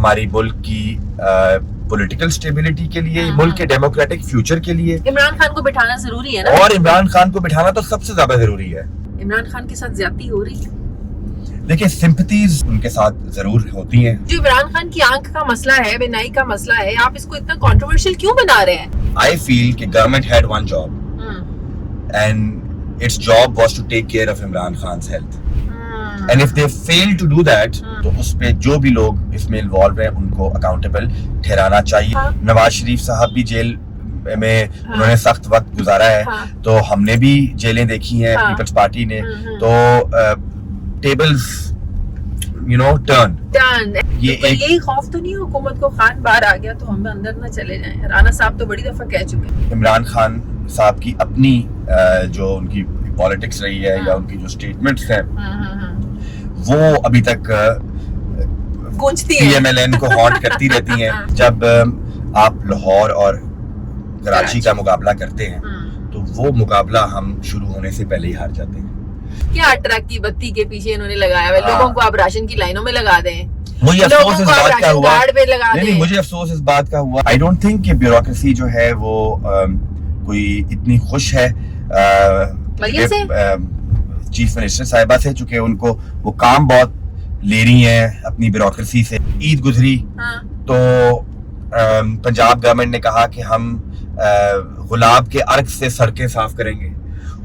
ہماری ملک کی political stability کے لیے, ملک کے ڈیموکریٹک فیوچر کے لیے. عمران خان کو بٹھانا ضروری ہے نا, اور عمران خان کو بٹھانا تو سب سے زیادہ ضروری ہے. عمران خان کے ساتھ زیادتی ہو رہی ہے. دیکھیں سمپتیز ان کے ساتھ ضرور ہوتی ہیں. جو عمران خان کی آنکھ کا مسئلہ ہے, بینائی کا مسئلہ ہے, آپ اس کو اتنا کنٹروورشل کیوں بنا رہے ہیں؟ I feel کہ government had one job and its job was to take care of Imran خان's health. And if they fail to do that, تو اس پہ جو بھی لوگ اس میں انوالو ہیں ان کو اکاؤنٹیبل ٹھہرانا چاہیے. نواز شریف صاحب بھی جیل میں انہوں نے سخت وقت گزارا ہے, تو ہم نے بھی جیلیں دیکھی ہیں پیپلز پارٹی نے, تو ٹیبلز ٹرن. یہی خوف تو نہیں حکومت کو, خان باہر آ گیا تو ہم اندر نہ چلے جائیں؟ رانا صاحب تو بڑی دفعہ کہہ چکے ہیں. عمران خان صاحب کی اپنی جو ان کی پالیٹکس رہی ہے یا ان کی جو اسٹیٹمنٹس ہیں وہ ابھی تک گونجتی پی ایم ایل این کو ہانٹ کرتی رہتی ہیں. جب آپ لاہور اور کراچی کا مقابلہ کرتے ہیں تو وہ مقابلہ ہم شروع ہونے سے پہلے ہی ہار جاتے ہیں. کیا ٹرک کی بتی کے پیچھے انہوں نے لگایا ہے, لوگوں کو آپ راشن کی لائنوں میں لگا دیں. مجھے افسوس اس بات کا ہوا, نہیں مجھے افسوس اس بات کا ہوا. آئی ڈونٹ تھنک کہ بیوروکریسی جو ہے وہ کوئی اتنی خوش ہے چیف منسٹر صاحبہ سے, چونکہ ان کو وہ کام بہت لے رہی ہیں اپنی بیوروکریسی سے. عید گزری تو پنجاب گورنمنٹ نے کہا کہ ہم گلاب کے عرق سے سڑکیں صاف کریں گے.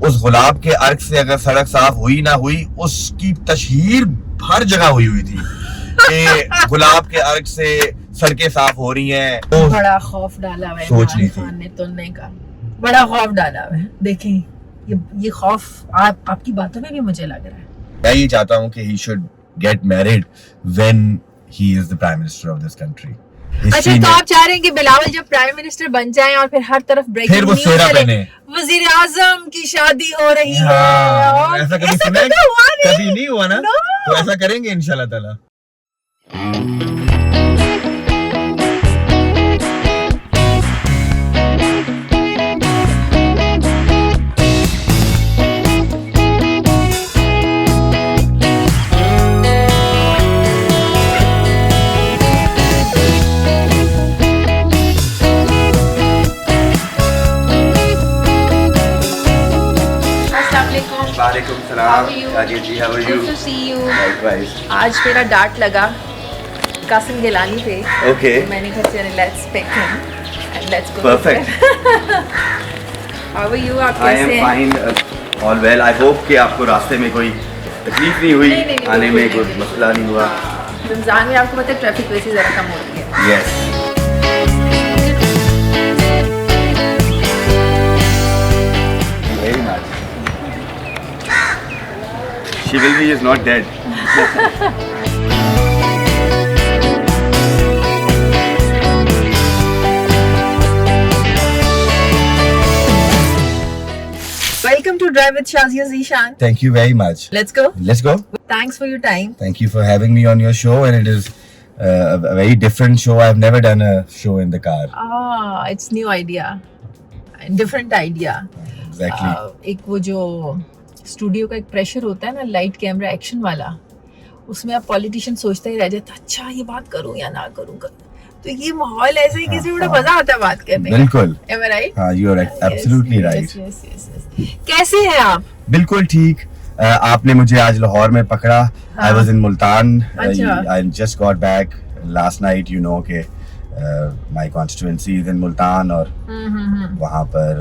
اس گلاب کے عرق سے اگر سڑک صاف ہوئی نہ ہوئی, اس کی تشہیر ہر جگہ ہوئی تھی کہ گلاب کے عرق سے سڑکیں صاف ہو رہی ہیں. بڑا خوف ڈالا ہوا ہے عمران خان نے تننے کا, بڑا خوف ڈالا ہوا ہے. دیکھیں یہ خوف آپ کی باتوں میں بھی مجھے لگ رہا ہے. میں یہ چاہتا ہوں کہ he should get married when he is the prime minister of this country. اچھا تو آپ چاہ رہے ہیں کہ بلاول جب پرائم منسٹر بن جائیں اور پھر ہر طرف بریکنگ نیوز چلے, وزیر اعظم کی شادی ہو رہی ہے. ایسا کبھی سنا کبھی نہیں ہوا نا, تو ایسا کریں گے انشاءاللہ تعالی. وعلیکم السلام. جی how are you? Good to see you. آج میرا ڈانٹ لگا قاسم گیلانی پہ. اوکے. میں نے کہا چلے let's pick them and let's go. Perfect. How are you? آپ آئی کیسے am fine, all well. I hope کہ آپ کو راستے میں کوئی تکلیف نہیں ہوئی, آنے میں کوئی مسئلہ نہیں ہوا. رمضان میں آپ کو پتہ ہے ٹریفک ویسے ذرا کم ہوتی ہے. یس. Very much. Chivalry is not dead. Welcome to Drive with Shazia Zishan. Thank you very much. Let's go. Let's go. Thanks for your time. Thank you for having me on your show, and it is a very different show. I've never done a show in the car. It's new idea. Different idea. Exactly. ایک وہ جو studio کا ایک pressure ہوتا ہے نا, light camera action والا, اس میں آپ پولیٹیشین سوچتا ہی رہ جاتا اچھا یہ بات کروں یا نہ کروں. تو یہ ماحول ایسا ہی کسی بڑا مزہ آتا ہے بات کرنے. بالکل. Am I right? ہاں, you are absolutely right. Yes. کیسے ہیں آپ؟ بالکل ٹھیک. آپ نے مجھے آج لاہور میں پکڑا. I was in Multan. I just got back last night. You know کہ my constituency is in Multan, اور وہاں پر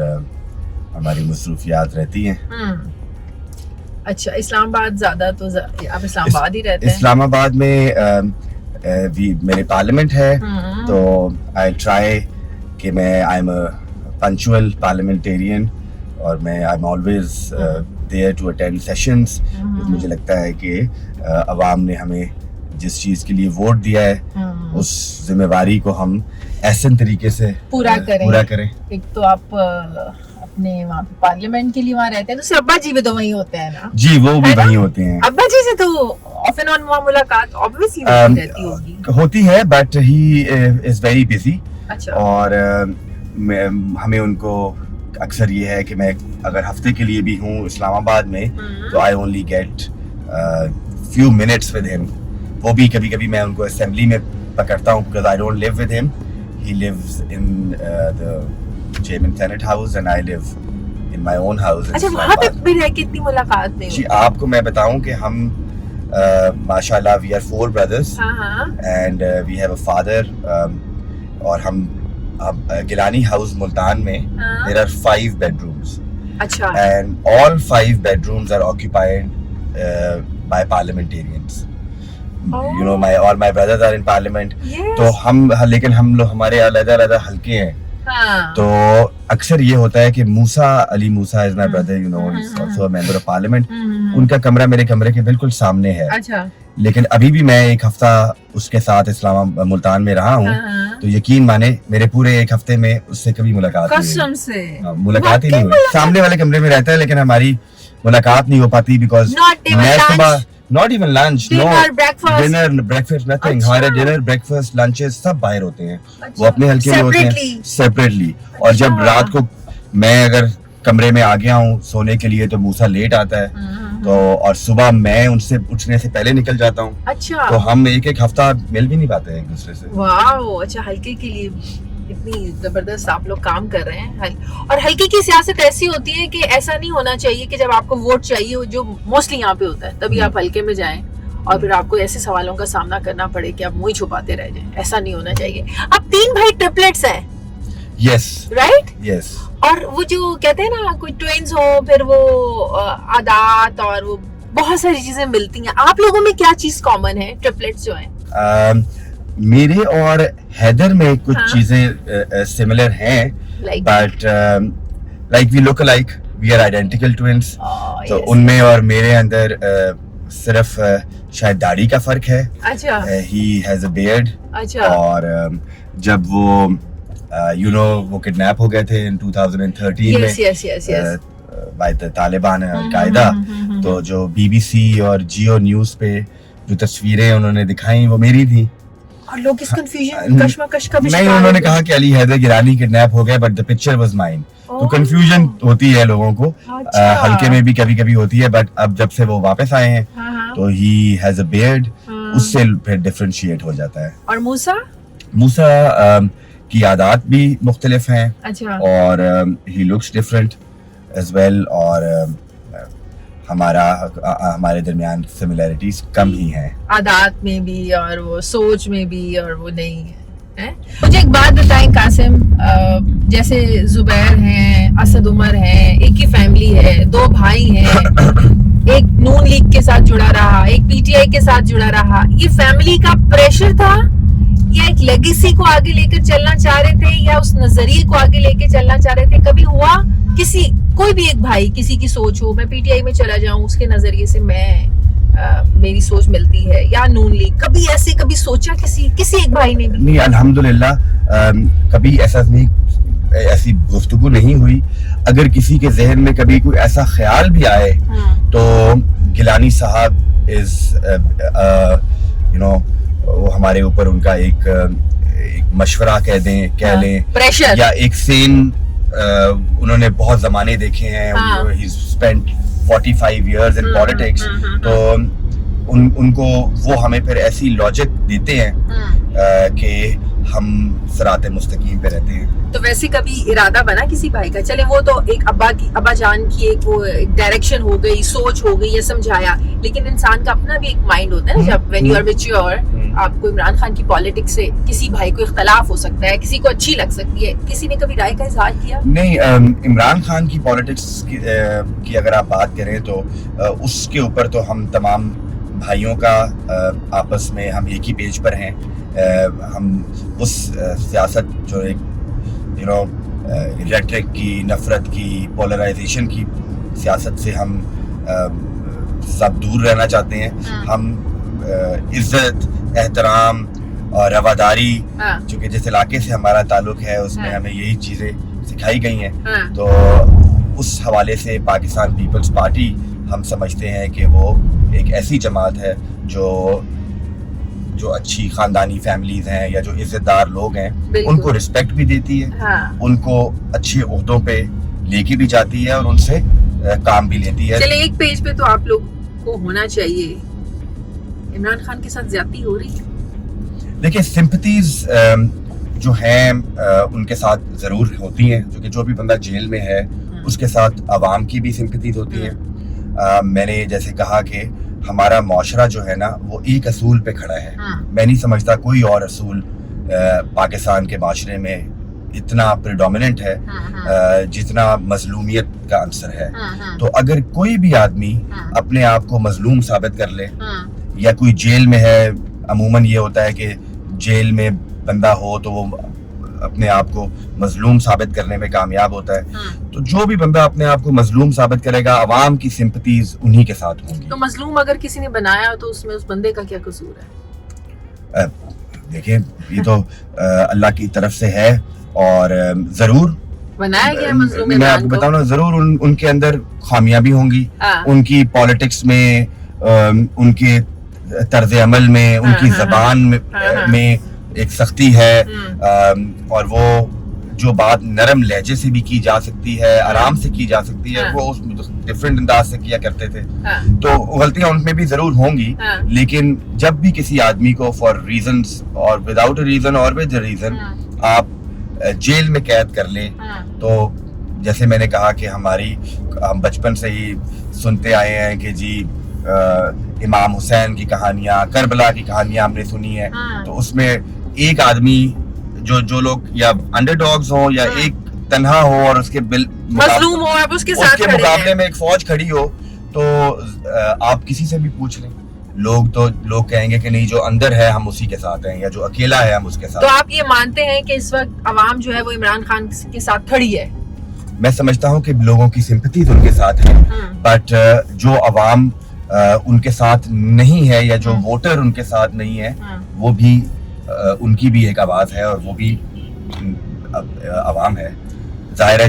ہماری مصروفیات رہتی ہیں. اچھا, اسلام آباد زیادہ تو آپ اسلام آباد ہی رہتے ہیں؟ اسلام آباد میں میرے پارلیمنٹ ہے, تو آئی ٹرائی کہ میں آئی ایم اے پنچوئل پارلیمنٹیرین, اور میں I am always there to attend sessions. مجھے لگتا ہے کہ عوام نے ہمیں جس چیز کے لیے ووٹ دیا ہے اس ذمہ داری کو ہم احسن طریقے سے پورا کریں. ایک تو آپ اپنے وہاں پارلیمنٹ کے لیے وہاں رہتے ہیں, تو ابا جی بھی تو وہیں ہوتے ہیں نا؟ جی وہ بھی وہیں ہوتے ہیں. ابا جی سے تو آف اینڈ آن وہاں ملاقات obviously رہتی ہوگی. ہوتی ہے, but he is very busy. اچھا. اور ہمیں ان کو اکثر یہ ہے کہ میں اگر ہفتے کے لیے بھی ہوں اسلام آباد میں تو I only get few minutes with him. وہ بھی کبھی کبھی میں ان کو اسمبلی میں پکڑتا ہوں because I don't live with him. He lives in the Chairman Tenant house and I live in my own house. اچھا وہاں پہ بھی رہ کے اتنی ملاقات نہیں جی آپ کو میں بتاؤں کہ ہم ماشاءاللہ we are 4 brothers and we have a father اور ہم گیلانی ہاؤس ملتان میں there are 5 bedrooms. اچھا. And all 5 bedrooms are occupied by parliamentarians. You know, all my brothers are in parliament. تو ہم لیکن ہم لوگ ہمارے علیحدہ علیحدہ حلقے ہیں. تو اکثر یہ ہوتا ہے کہ موسیٰ علی موسیٰ is my brother, you know, he's also a member of parliament. ان کا کمرہ میرے کمرے کے بالکل سامنے ہے. لیکن ابھی بھی میں ایک ہفتہ اس کے ساتھ ملتان میں رہا ہوں تو یقین مانے میرے پورے ایک ہفتے میں اس سے کبھی ملاقات ہی نہیں ہوئی. سامنے والے کمرے میں رہتا ہے لیکن ہماری ملاقات نہیں ہو پاتی بیکاز میں صبح not even lunch, no dinner, breakfast, nothing. ہمارے ڈنر بریکفاسٹ لنچز سب باہر ہوتے ہیں, وہ اپنے حلقے میں ہوتے ہیں سیپریٹلی. اور جب رات کو میں اگر کمرے میں آ گیا ہوں سونے کے لیے تو موسیٰ لیٹ آتا ہے تو اور صبح میں ان سے اٹھنے سے پہلے نکل جاتا ہوں. اچھا. تو ہم ایک ہفتہ مل بھی نہیں پاتے ایک دوسرے سے. واو. اچھا حلقے کے لیے اتنی زبردست آپ لوگ کام کر رہے ہیں. اور حلقے کی سیاست ایسی ہوتی ہے کہ ایسا نہیں ہونا چاہیے کہ جب آپ کو ووٹ چاہیے جو موسٹلی یہاں پہ ہوتا ہے تبھی آپ حلقے میں جائیں اور پھر آپ کو ایسے سوالوں کا سامنا کرنا پڑے کہ آپ منہ ہی چھپاتے رہ جائیں. ایسا نہیں ہونا چاہیے. آپ 3 بھائی ٹرپلیٹس ہیں. یس. رائٹ. یس. اور وہ جو کہتے ہیں نا کوئی ٹوئنز ہو پھر وہ عادات اور وہ بہت ساری چیزیں ملتی ہیں. آپ لوگوں میں کیا چیز کامن ہے ٹرپلیٹس جو ہیں؟ میرے اور حیدر میں کچھ چیزیں سملر ہیں but like we look like we are identical twins. تو ان میں اور میرے اندر صرف شاید داڑھی کا فرق ہے. He has a beard. اور جب وہ یو نو وہ کڈنیپ ہو گئے تھے ان 2013 میں بائی طالبان القاعدہ, تو جو BBC اور جیو نیوز پہ جو تصویریں انہوں نے دکھائیں وہ میری تھی. اور لوگ اس کنفیوژن کشمکش کا بھی نہیں, انہوں نے کہا کہ علی حیدر گیلانی کڈنیپ ہو گئے but the picture was mine. تو کنفیوژن ہوتی ہے لوگوں کو, حلقے میں بھی کبھی کبھی ہوتی ہے بٹ اب جب سے وہ واپس آئے ہیں تو he has a beard, اس سے پھر ڈفرینشیٹ ہو جاتا ہے. اور موسیٰ کی عادات بھی مختلف ہیں اور he looks different as well. اور ہمارے درمیان سملیرٹیز کم ہی ہیں عادات میں بھی اور وہ سوچ میں بھی اور وہ نہیں ہے. مجھے ایک بات بتائیں قاسم, جیسے زبیر ہیں, اسد عمر ہیں, ایک ہی فیملی ہے, 2 بھائی ہیں, ایک نون لیگ کے ساتھ جڑا رہا, ایک PTI کے ساتھ جڑا رہا. یہ فیملی کا پریشر تھا یا ایک لیگیسی کو آگے لے کر چلنا چاہ رہے تھے یا اس نظریے کو آگے لے کے چلنا چاہ رہے تھے؟ کبھی ہوا کسی کوئی بھی ایک بھائی کسی کی سوچ ہو میں PTI میں چلا جاؤں اس کے نظریے سے میری سوچ ملتی ہے یا نون لیگ, کبھی ایسے کبھی سوچا کسی ایک بھائی نے بھی؟ نہیں الحمدللہ کبھی ایسا نہیں, ایسی گفتگو نہیں ہوئی. اگر کسی کے ذہن میں کبھی کوئی ایسا خیال بھی آئے تو گیلانی صاحب از یو نو وہ ہمارے اوپر ان کا ایک مشورہ کہہ لیں یا ایک سین, انہوں نے بہت زمانے دیکھے ہیں, he spent 45 years in politics. تو ان کو وہ ہمیں پھر ایسی لاجک دیتے ہیں کہ ہم صراط مستقیم پہ رہتے ہیں. تو ویسے کبھی ارادہ بنا کسی بھائی کا, چلے وہ تو ایک ابا جان کی ایک وہ ڈائریکشن ہو گئی, سوچ ہو گئی, یہ سمجھایا, لیکن انسان کا اپنا بھی ایک مائنڈ ہوتا ہے نا جب when you are mature, آپ کو عمران خان کی پالیٹکس سے کسی بھائی کو اختلاف ہو سکتا ہے, کسی کو اچھی لگ سکتی ہے, کسی نے کبھی رائے کا اظہار کیا؟ نہیں, عمران خان کی پالیٹکس کی اگر آپ بات کریں تو اس کے اوپر تو ہم تمام بھائیوں کا آپس میں ہم ایک ہی پیج پر ہیں. ہم اس سیاست جو ایک یو نو ریٹرک کی, نفرت کی, پولرائزیشن کی سیاست سے ہم سب دور رہنا چاہتے ہیں. ہم عزت, احترام اور رواداری جو کہ جس علاقے سے ہمارا تعلق ہے اس میں ہمیں یہی چیزیں سکھائی گئی ہیں. تو اس حوالے سے پاکستان پیپلز پارٹی ہم سمجھتے ہیں کہ وہ ایک ایسی جماعت ہے جو اچھی خاندانی فیملیز ہیں یا جو عزت دار لوگ ہیں ان کو رسپیکٹ بھی دیتی ہے, ان کو اچھے عہدوں پہ لے کے بھی جاتی ہے اور ان سے کام بھی لیتی ہے. چلے ایک پیج پہ تو آپ لوگ کو ہونا چاہیے, عمران خان کے ساتھ زیادتی ہو رہی ہے؟ دیکھیں سمپتیز جو ہیں ان کے ساتھ ضرور ہوتی ہیں, کیونکہ جو بھی بندہ جیل میں ہے اس کے ساتھ عوام کی بھی سمپتیز ہوتی ہیں. میں نے جیسے کہا کہ ہمارا معاشرہ جو ہے نا وہ ایک اصول پہ کھڑا ہے. میں نہیں سمجھتا کوئی اور اصول پاکستان کے معاشرے میں اتنا پریڈومیننٹ ہے جتنا مظلومیت کا عنصر ہے. تو اگر کوئی بھی آدمی اپنے آپ کو مظلوم ثابت کر لے یا کوئی جیل میں ہے, عموماً یہ ہوتا ہے کہ جیل میں بندہ ہو تو وہ اپنے آپ کو مظلوم ثابت کرنے میں کامیاب ہوتا ہے. تو جو بھی بندہ اپنے آپ کو مظلوم ثابت کرے گا عوام کی سمپتیز انہی کے ساتھ ہوں گی. تو مظلوم اگر کسی نے بنایا تو اس میں اس بندے کا کیا قصور ہے؟ دیکھیں یہ تو اللہ کی طرف سے ہے اور ضرور بنایا گیا مظلوم. میں آپ کو بتاؤں نا, ضرور ان کے اندر خامیاں بھی ہوں گی, ان کی پالیٹکس میں, ان کے طرز عمل میں, ان کی زبان میں ایک سختی ہے, اور وہ جو بات نرم لہجے سے بھی کی جا سکتی ہے, آرام سے کی جا سکتی ہے, وہ اس ڈفرینٹ انداز سے کیا کرتے تھے. تو غلطیاں ان میں بھی ضرور ہوں گی, لیکن جب بھی کسی آدمی کو فار ریزنز اور وداؤٹ اے ریزن اور ود اے ریزن آپ جیل میں قید کر لیں, تو جیسے میں نے کہا کہ ہم بچپن سے ہی سنتے آئے ہیں کہ جی امام حسین کی کہانیاں, کربلا کی کہانیاں ہم نے سنی ہیں. تو اس میں ایک آدمی جو لوگ یا انڈر ڈاگز ہوں یا ایک تنہا ہو اور اس کے مظلوم ہو, آپ اس کے ساتھ مقابلے میں ایک فوج کھڑی ہو, تو آپ کسی سے بھی پوچھ لیں, لوگ کہیں گے کہ نہیں, جو اندر ہے ہم اسی کے ساتھ ہیں, یا جو اکیلا ہے ہم اس کے ساتھ. تو آپ یہ مانتے ہیں کہ اس وقت عوام جو ہے وہ عمران خان کے ساتھ کھڑی ہے؟ میں سمجھتا ہوں کہ لوگوں کی سمپتیز ان کے ساتھ ہیں, بٹ جو عوام ان کے ساتھ نہیں ہے یا جو ووٹر ان کے ساتھ نہیں ہے, وہ بھی ان کی بھی ایک آواز ہے اور وہ بھی عوام ہے. ظاہر ہے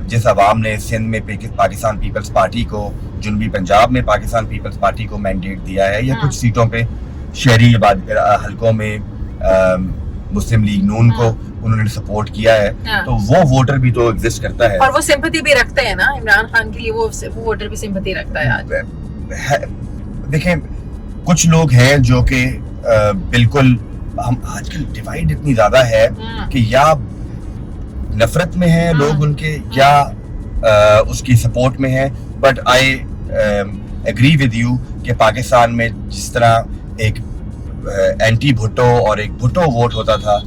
جس عوام نے سندھ میں پاکستان پیپلز پارٹی کو, جنوبی پنجاب میں پاکستان پیپلز پارٹی کو مینڈیٹ دیا ہے, یا کچھ سیٹوں پہ شہری حلقوں میں مسلم لیگ نون کو انہوں نے سپورٹ کیا ہے, تو وہ ووٹر بھی تو ایگزسٹ کرتا ہے, اور وہ سمپتھی بھی رکھتے ہیں نا عمران خان کے لیے, وہ ووٹر بھی سمپتھی رکھتا ہے آج. دیکھیں کچھ لوگ ہیں جو کہ بالکل, ہم آج کل ڈیوائڈ اتنی زیادہ ہے کہ یا نفرت میں ہیں لوگ ان کے, یا اس کی سپورٹ میں ہیں. But I agree with you کہ پاکستان میں جس طرح ایک اینٹی بھٹو اور ایک بھٹو ووٹ ہوتا تھا,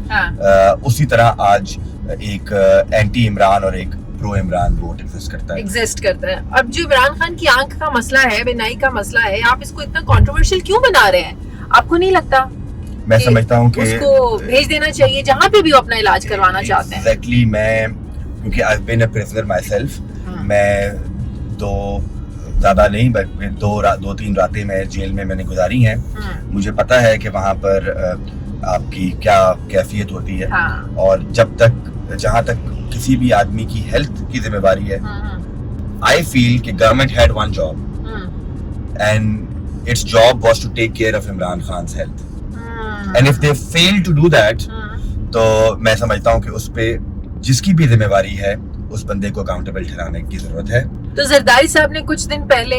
اسی طرح آج ایک اینٹی عمران اور ایک پرو عمران ووٹ ایگزسٹ کرتا ہے. اب جو عمران خان کی آنکھ کا مسئلہ ہے, بینائی کا مسئلہ ہے, آپ اس کو اتنا کنٹروورشل کیوں بنا رہے ہیں؟ آپ کو نہیں لگتا میں سمجھتا ہوں کہ اس کو بھیج دینا چاہیے جہاں پہ بھی وہ اپنا علاج کروانا چاہتے ہیں؟ ایگزیکٹلی, میں کیونکہ I've been a prisoner myself, میں زیادہ نہیں بٹ 2-3 راتیں میں جیل میں نے گزاری ہیں. مجھے پتا ہے کہ وہاں پر آپ کی کیا کیفیت ہوتی ہے, اور جہاں تک کسی بھی آدمی کی ہیلتھ کی ذمہ داری ہے, I feel کہ government had one job and its job was to take care of Imran Khan's health. And if they fail to do that, تو میں سمجھتا ہوں کہ اس پہ جس کی بھی ذمہ داری ہے اس بندے کو اکاؤنٹیبل ٹھہرانے کی ضرورت ہے. تو زرداری صاحب نے کچھ دن پہلے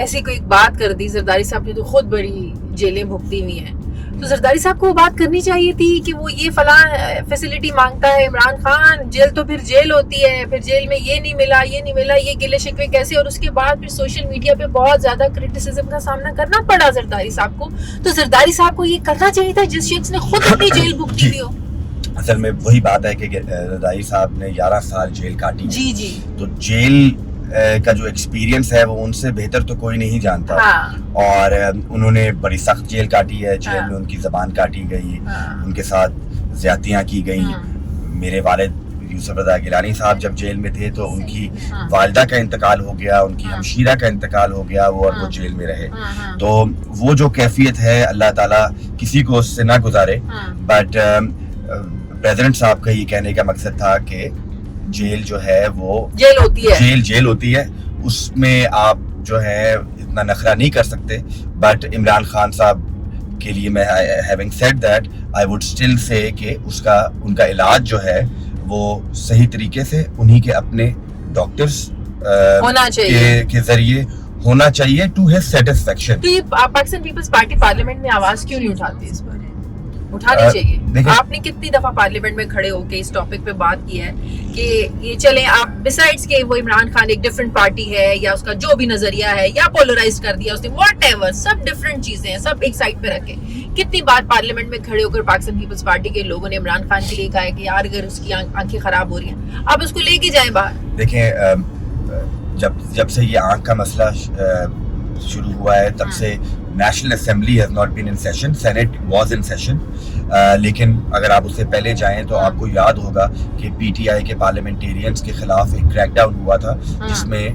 ایسی کوئی بات کر دی, زرداری صاحب نے تو خود بڑی جیلیں بھگتی ہوئی ہیں, تو زرداری صاحب کو وہ بات کرنی چاہیے تھی کہ وہ یہ فلاں فیسلٹی مانگتا ہے عمران خان, جیل تو پھر جیل ہوتی ہے, پھر جیل میں یہ نہیں ملا, یہ گلے شکوے کیسے, اور اس کے بعد پھر سوشل میڈیا پہ بہت زیادہ کرٹیسزم کا سامنا کرنا پڑا زرداری صاحب کو. تو زرداری صاحب کو یہ کرنا چاہیے تھا جس شخص نے خود اپنی جیل بھگتی ہوئی ہو. اصل میں وہی بات ہے کہ زرداری صاحب نے 11 سال جیل کاٹی. جی تو جیل کا جو ایکسپیرینس ہے وہ ان سے بہتر تو کوئی نہیں جانتا, اور انہوں نے بڑی سخت جیل کاٹی ہے. جیل میں ان کی زبان کاٹی گئی, ان کے ساتھ زیادتیاں کی گئیں. میرے والد یوسف رضا گیلانی صاحب جب جیل میں تھے تو ان کی والدہ کا انتقال ہو گیا, ان کی ہمشیرہ کا انتقال ہو گیا, وہ جیل میں رہے. تو وہ جو کیفیت ہے اللہ تعالیٰ کسی کو اس سے نہ گزارے. بٹ پریزیڈنٹ صاحب کا یہ کہنے کا مقصد تھا کہ جیل جو ہے وہ جیل ہوتی ہے, اس میں آپ جو ہے اتنا نخرہ نہیں کر سکتے. بٹ عمران خان صاحب کے لیے میں having said that I would still say کہ ان کا علاج جو ہے وہ صحیح طریقے سے انہی کے اپنے ڈاکٹرز کے ذریعے ہونا چاہیے ٹو ہز سیٹسفیکشن. تو یہ پاکستان پیپلز پارٹی پارلیمنٹ میں آواز کیوں نہیں اٹھاتی اس پر؟ اٹھانی چاہیے. آپ نے کتنی دفعہ پارلیمنٹ میں کھڑے ہو کے اس ٹاپک پہ بات کی ہے کہ یہ چلیں آپ بسائڈس کہ وہ عمران خان ایک ڈفرینٹ پارٹی ہے یا اس کا جو بھی نظریہ ہے یا پولرائز کر دیا اس نے واٹ ایور سب ڈفرینٹ چیزیں ہیں سب ایک سائڈ پہ رکھے, کتنی بار پارلیمنٹ میں کھڑے ہو کر پاکستان پیپلز پارٹی کے لوگوں نے عمران خان کے لیے کہا ہے کہ یار اگر اس کی آنکھیں خراب ہو رہی ہیں آپ اس کو لے کے جائیں باہر. دیکھیں جب سے یہ آنکھ کا مسئلہ شروع ہوا ہے تب سے National Assembly has not been in session, Senate was in session, لیکن اگر آپ اس سے پہلے جائیں تو آپ کو یاد ہوگا کہ پی ٹی آئی کے پارلیمنٹیرینز کے خلاف ایک کریک ڈاؤن ہوا تھا جس میں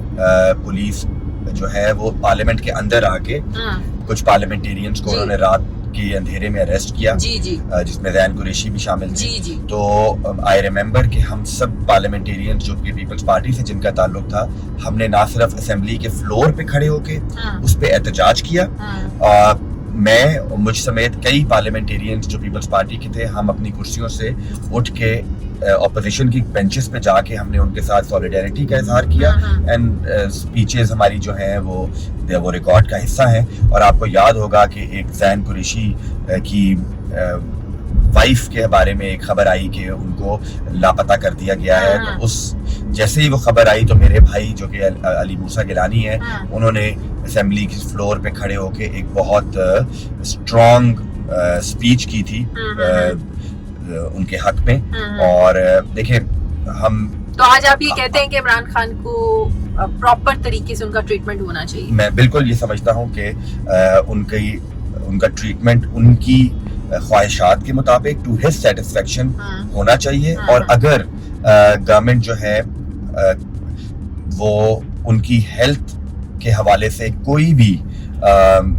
پولیس جو ہے وہ پارلیمنٹ کے اندر آ کے کچھ پارلیمنٹیرینز کو انہوں نے رات کے اندھیرے میں اریسٹ کیا, جس میں زین قریشی بھی شامل تھے. تو آئی ریممبر کہ ہم سب پارلیمنٹیرینز جو کہ پیپلز پارٹی سے جن کا تعلق تھا, ہم نے نہ صرف اسمبلی کے فلور پہ کھڑے ہو کے اس پہ احتجاج کیا, میں مجھ سمیت کئی پارلیمنٹیرینز جو پیپلز پارٹی کے تھے, ہم اپنی کرسیوں سے اٹھ کے اپوزیشن کی بینچز پہ جا کے ہم نے ان کے ساتھ سولیڈیرٹی کا اظہار کیا, اینڈ اسپیچز ہماری جو ہیں وہ ریکارڈ کا حصہ ہیں. اور آپ کو یاد ہوگا کہ ایک زین قریشی کی وائف کے بارے میں ایک خبر آئی کہ ان کو لاپتہ کر دیا گیا ہے, تو اس جیسے ہی وہ خبر آئی تو میرے بھائی جو کہ علی موسیٰ گیلانی ہیں انہوں نے اسمبلی کے فلور پہ کھڑے ہو کے ایک بہت اسٹرانگ اسپیچ کی تھی ان کے حق میں. اور دیکھیں ہم تو آج آپ یہ کہتے ہیں کہ عمران خان کو پراپر طریقے سے ان کا ٹریٹمنٹ ہونا چاہیے. میں بالکل یہ سمجھتا ہوں کہ ان کا ٹریٹمنٹ ان کی خواہشات کے مطابق ٹو ہز سیٹسفیکشن ہونا چاہیے, اور اگر گورنمنٹ جو ہے وہ ان کی ہیلتھ کے حوالے سے کوئی بھی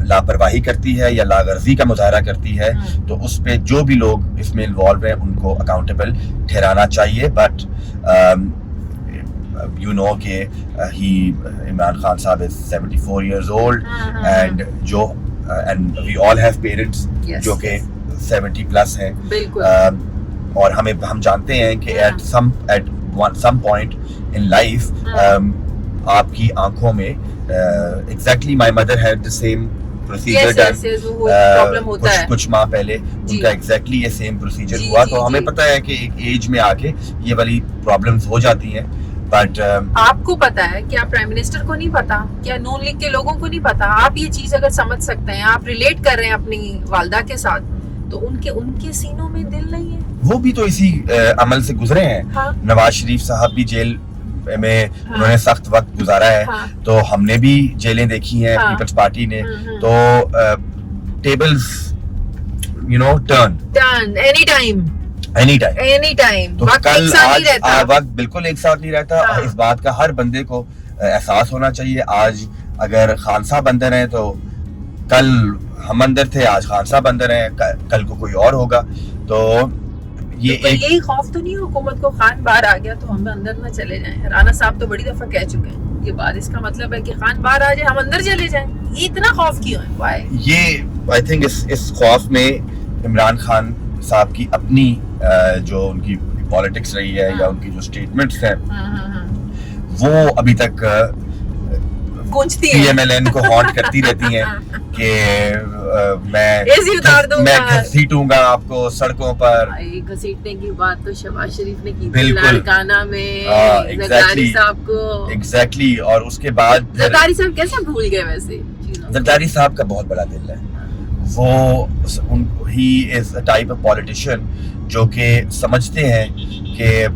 لاپرواہی کرتی ہے یا لاغرضی کا مظاہرہ کرتی ہے تو اس پہ جو بھی لوگ اس میں انوالو ہیں ان کو اکاؤنٹیبل ٹھہرانا چاہیے. بٹ you know کہ عمران خان صاحب is 74 years old and and we all have parents جو کہ 70 plus ہیں, اور ہم جانتے ہیں کہ at some point in life آپ کی آنکھوں میں exactly my mother had the same procedure done کچھ ماہ پہلے ان کا exactly یہ same procedure ہوا. تو ہمیں پتہ ہے کہ ایک ایج میں آ کے یہ والی problems ہو جاتی ہیں. بٹ آپ کو پتا ہے کیا پرائم منسٹر کو نہیں پتا, کیا نون لیگ کے لوگوں کو نہیں پتا؟ آپ یہ چیز اگر سمجھ سکتے ہیں, آپ ریلیٹ کر رہے ہیں اپنی والدہ کے ساتھ, تو ان کے سینوں میں دل نہیں ہے. وہ بھی تو اسی عمل سے گزرے ہیں. نواز شریف صاحب بھی جیل میں انہوں نے سخت وقت گزارا ہے, تو ہم نے بھی جیلیں دیکھی ہیں پیپلز پارٹی نے. تو ٹیبلز ٹرن اینی ٹائم. تو کل آج وقت بالکل ایک ساتھ نہیں رہتا. اس بات کا ہر بندے کو احساس ہونا چاہیے. آج اگر خان صاحب اندر ہیں تو کل ہم اندر تھے, آج خان صاحب اندر ہیں, کل کو کوئی اور ہوگا. تو یہی خوف تو نہیں حکومت کو خان باہر آ گیا تو ہم اندر نہ چلے جائیں؟ رانا صاحب تو بڑی دفعہ کہہ چکے ہیں یہ بات. اس کا مطلب ہے کہ خان باہر آ جائے ہم اندر چلے جائیں. یہ اتنا خوف کیوں ہے؟ وائے یہ آئی تھنک اس خوف میں عمران خان صاحب کی اپنی جو ان کی پالیٹکس رہی ہے یا ان کی جو اسٹیٹمنٹس ہیں وہ ابھی تک گونجتی پی ایم ایل این کو ہانٹ کرتی رہتی ہیں کہ میں گھسیٹوں گا آپ کو سڑکوں پر. گھسیٹنے کی بات تو شہباز شریف نے کی تھی لاڑکانہ میں زرداری صاحب کو. ایگزیکٹلی. اور اس کے بعد زرداری صاحب کیسے بھول گئے؟ ویسے زرداری صاحب کا بہت بڑا دل ہے. وہ ہی از اے ٹائپ آف پولیٹیشین جو کہ سمجھتے ہیں کہ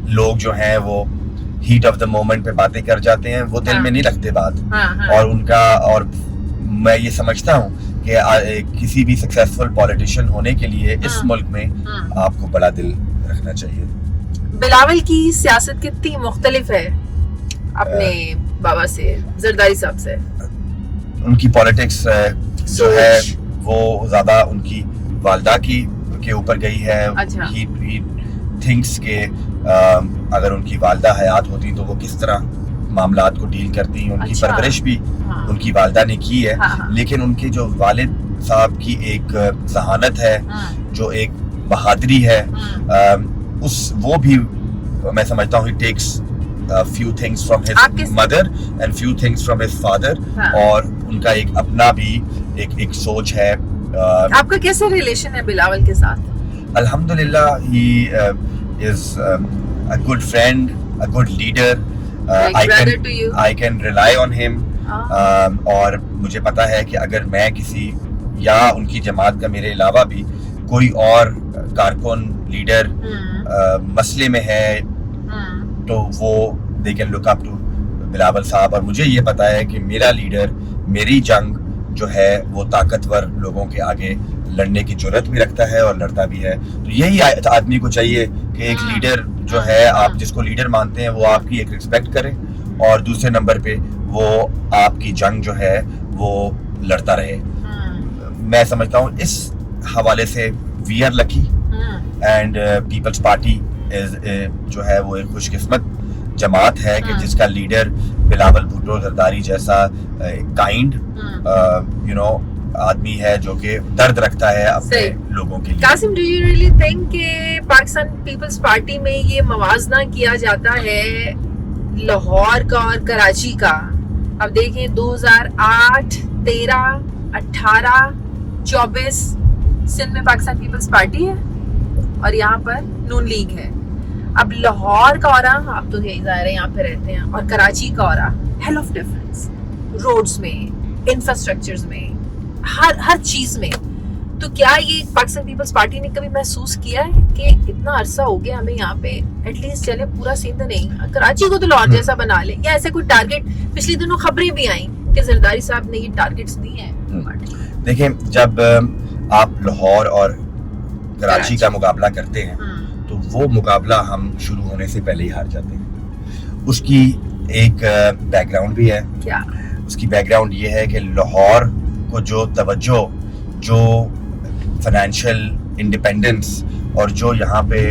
لوگ جو ہیں وہ ہیٹ آف دا مومنٹ پہ باتیں کر جاتے ہیں, وہ دل میں نہیں رکھتے بات. اور ان کا, اور میں یہ سمجھتا ہوں کہ کسی بھی سکسیسفل پولیٹیشین ہونے کے لیے اس ملک میں آپ کو بڑا دل رکھنا چاہیے. بلاول کی سیاست کتنی مختلف ہے اپنے بابا سے, زرداری صاحب سے؟ ان کی پولیٹکس جو ہے وہ زیادہ ان کی والدہ کے اوپر گئی ہے. ہی تھنکس کہ اگر ان کی والدہ حیات ہوتی تو وہ کس طرح معاملات کو ڈیل کرتی. ان کی پرورش بھی ان کی والدہ نے کی ہے, لیکن ان کے جو والد صاحب کی ایک ذہانت ہے, جو ایک بہادری ہے, وہ بھی میں سمجھتا ہوں it takes few things from his mother and few things from his father. اور ان کا ایک اپنا بھی ایک سوچ ہے. آپ کا کیسے ریلیشن ہے بلاول کے ساتھ؟ الحمدللہ he is a good friend, a good leader. I can rely on him. اور مجھے پتا ہے کہ اگر میں کسی یا ان کی جماعت کا میرے علاوہ بھی کوئی اور کارکن لیڈر مسئلے میں ہے تو وہ they can look up to Bilawal صاحب. اور مجھے یہ پتا ہے کہ میرا لیڈر میری جنگ جو ہے وہ طاقتور لوگوں کے آگے لڑنے کی جرات بھی رکھتا ہے اور لڑتا بھی ہے. تو یہی آدمی کو چاہیے کہ ایک لیڈر جو ہے آپ جس کو لیڈر مانتے ہیں وہ آپ کی ایک رسپیکٹ کرے اور دوسرے نمبر پہ وہ آپ کی جنگ جو ہے وہ لڑتا رہے. میں سمجھتا ہوں اس حوالے سے we are lucky and Peoples Party جو ہے وہ ایک خوش قسمت جماعت ہے کہ جس کا لیڈر بلاول بھٹو زرداری جیسا کائنڈ آدمی ہے جو کہ درد رکھتا ہے اپنے لوگوں کے لیے. Qasim, do you really think کہ پاکستان پیپلز پارٹی میں یہ موازنہ کیا جاتا ہے لاہور کا اور کراچی کا؟ اب دیکھیں 2008, 13, 18, 24 سندھ میں پاکستان پیپلز پارٹی ہے اور یہاں پر نون لیگ ہے. اب لاہور کا اورا, آپ تو یہی ظاہر ہے یہاں پہ رہتے ہیں, اور کراچی کا اورا, ہیل آف ڈفرنس روڈز میں, انفراسٹرکچرز میں, ہر چیز میں. تو کیا یہ پاکستان پیپلز پارٹی نے کبھی محسوس کیا ہے کہ اتنا عرصہ ہو گیا ہمیں یہاں پہ ایٹ لیسٹ چلے پورا سندھ نہیں, کراچی کو تو لاہور جیسا بنا لیں, یا ایسے کوئی ٹارگیٹ؟ پچھلی دنوں خبریں بھی آئیں کہ زرداری صاحب نے یہ ٹارگیٹس دیے ہیں. دیکھیں, جب آپ لاہور اور کراچی کا مقابلہ کرتے ہیں تو وہ مقابلہ ہم شروع ہونے سے پہلے ہی ہار جاتے ہیں. اس کی ایک بیک گراؤنڈ بھی ہے. کیا اس کی بیک گراؤنڈ یہ ہے کہ لاہور کو جو توجہ, جو فائنینشیل انڈیپینڈنس اور جو یہاں پہ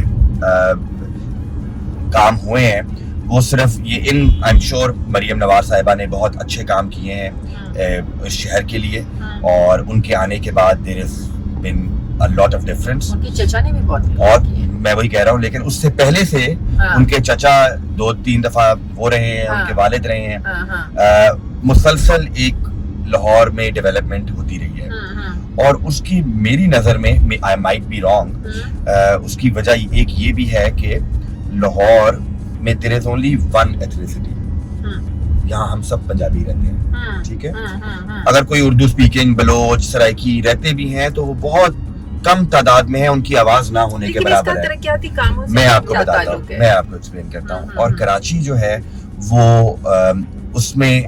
کام ہوئے ہیں وہ صرف یہ I am sure Maryam Nawaz صاحبہ نے بہت اچھے کام کیے ہیں اس شہر کے لیے, اور ان کے آنے کے بعد دیر از بن a lot of difference. ان کے چچا نے بھی بہت, اور میں وہی کہہ رہا ہوں, لیکن اس سے پہلے سے ان کے چچا 2-3 دفعہ وہ رہے ہیں, ان کے والد رہے ہیں. مسلسل ایک لاہور میں ڈیولپمنٹ ہوتی رہی ہے, اور اس کی میری نظر میں I might be wrong, اس کی وجہ ایک یہ بھی ہے کہ لاہور میں there is only one ethnicity. یہاں ہم سب پنجابی رہتے ہیں, ٹھیک ہے. اگر کوئی اردو سپیکنگ بلوچ سرائکی رہتے بھی ہیں تو وہ بہت کم تعداد میں ہیں, ان کی آواز نہ ہونے کے برابر ہے. میں آپ کو بتاتا ہوں, میں آپ کو ایکسپلین کرتا ہوں. اور کراچی جو ہے وہ اس میں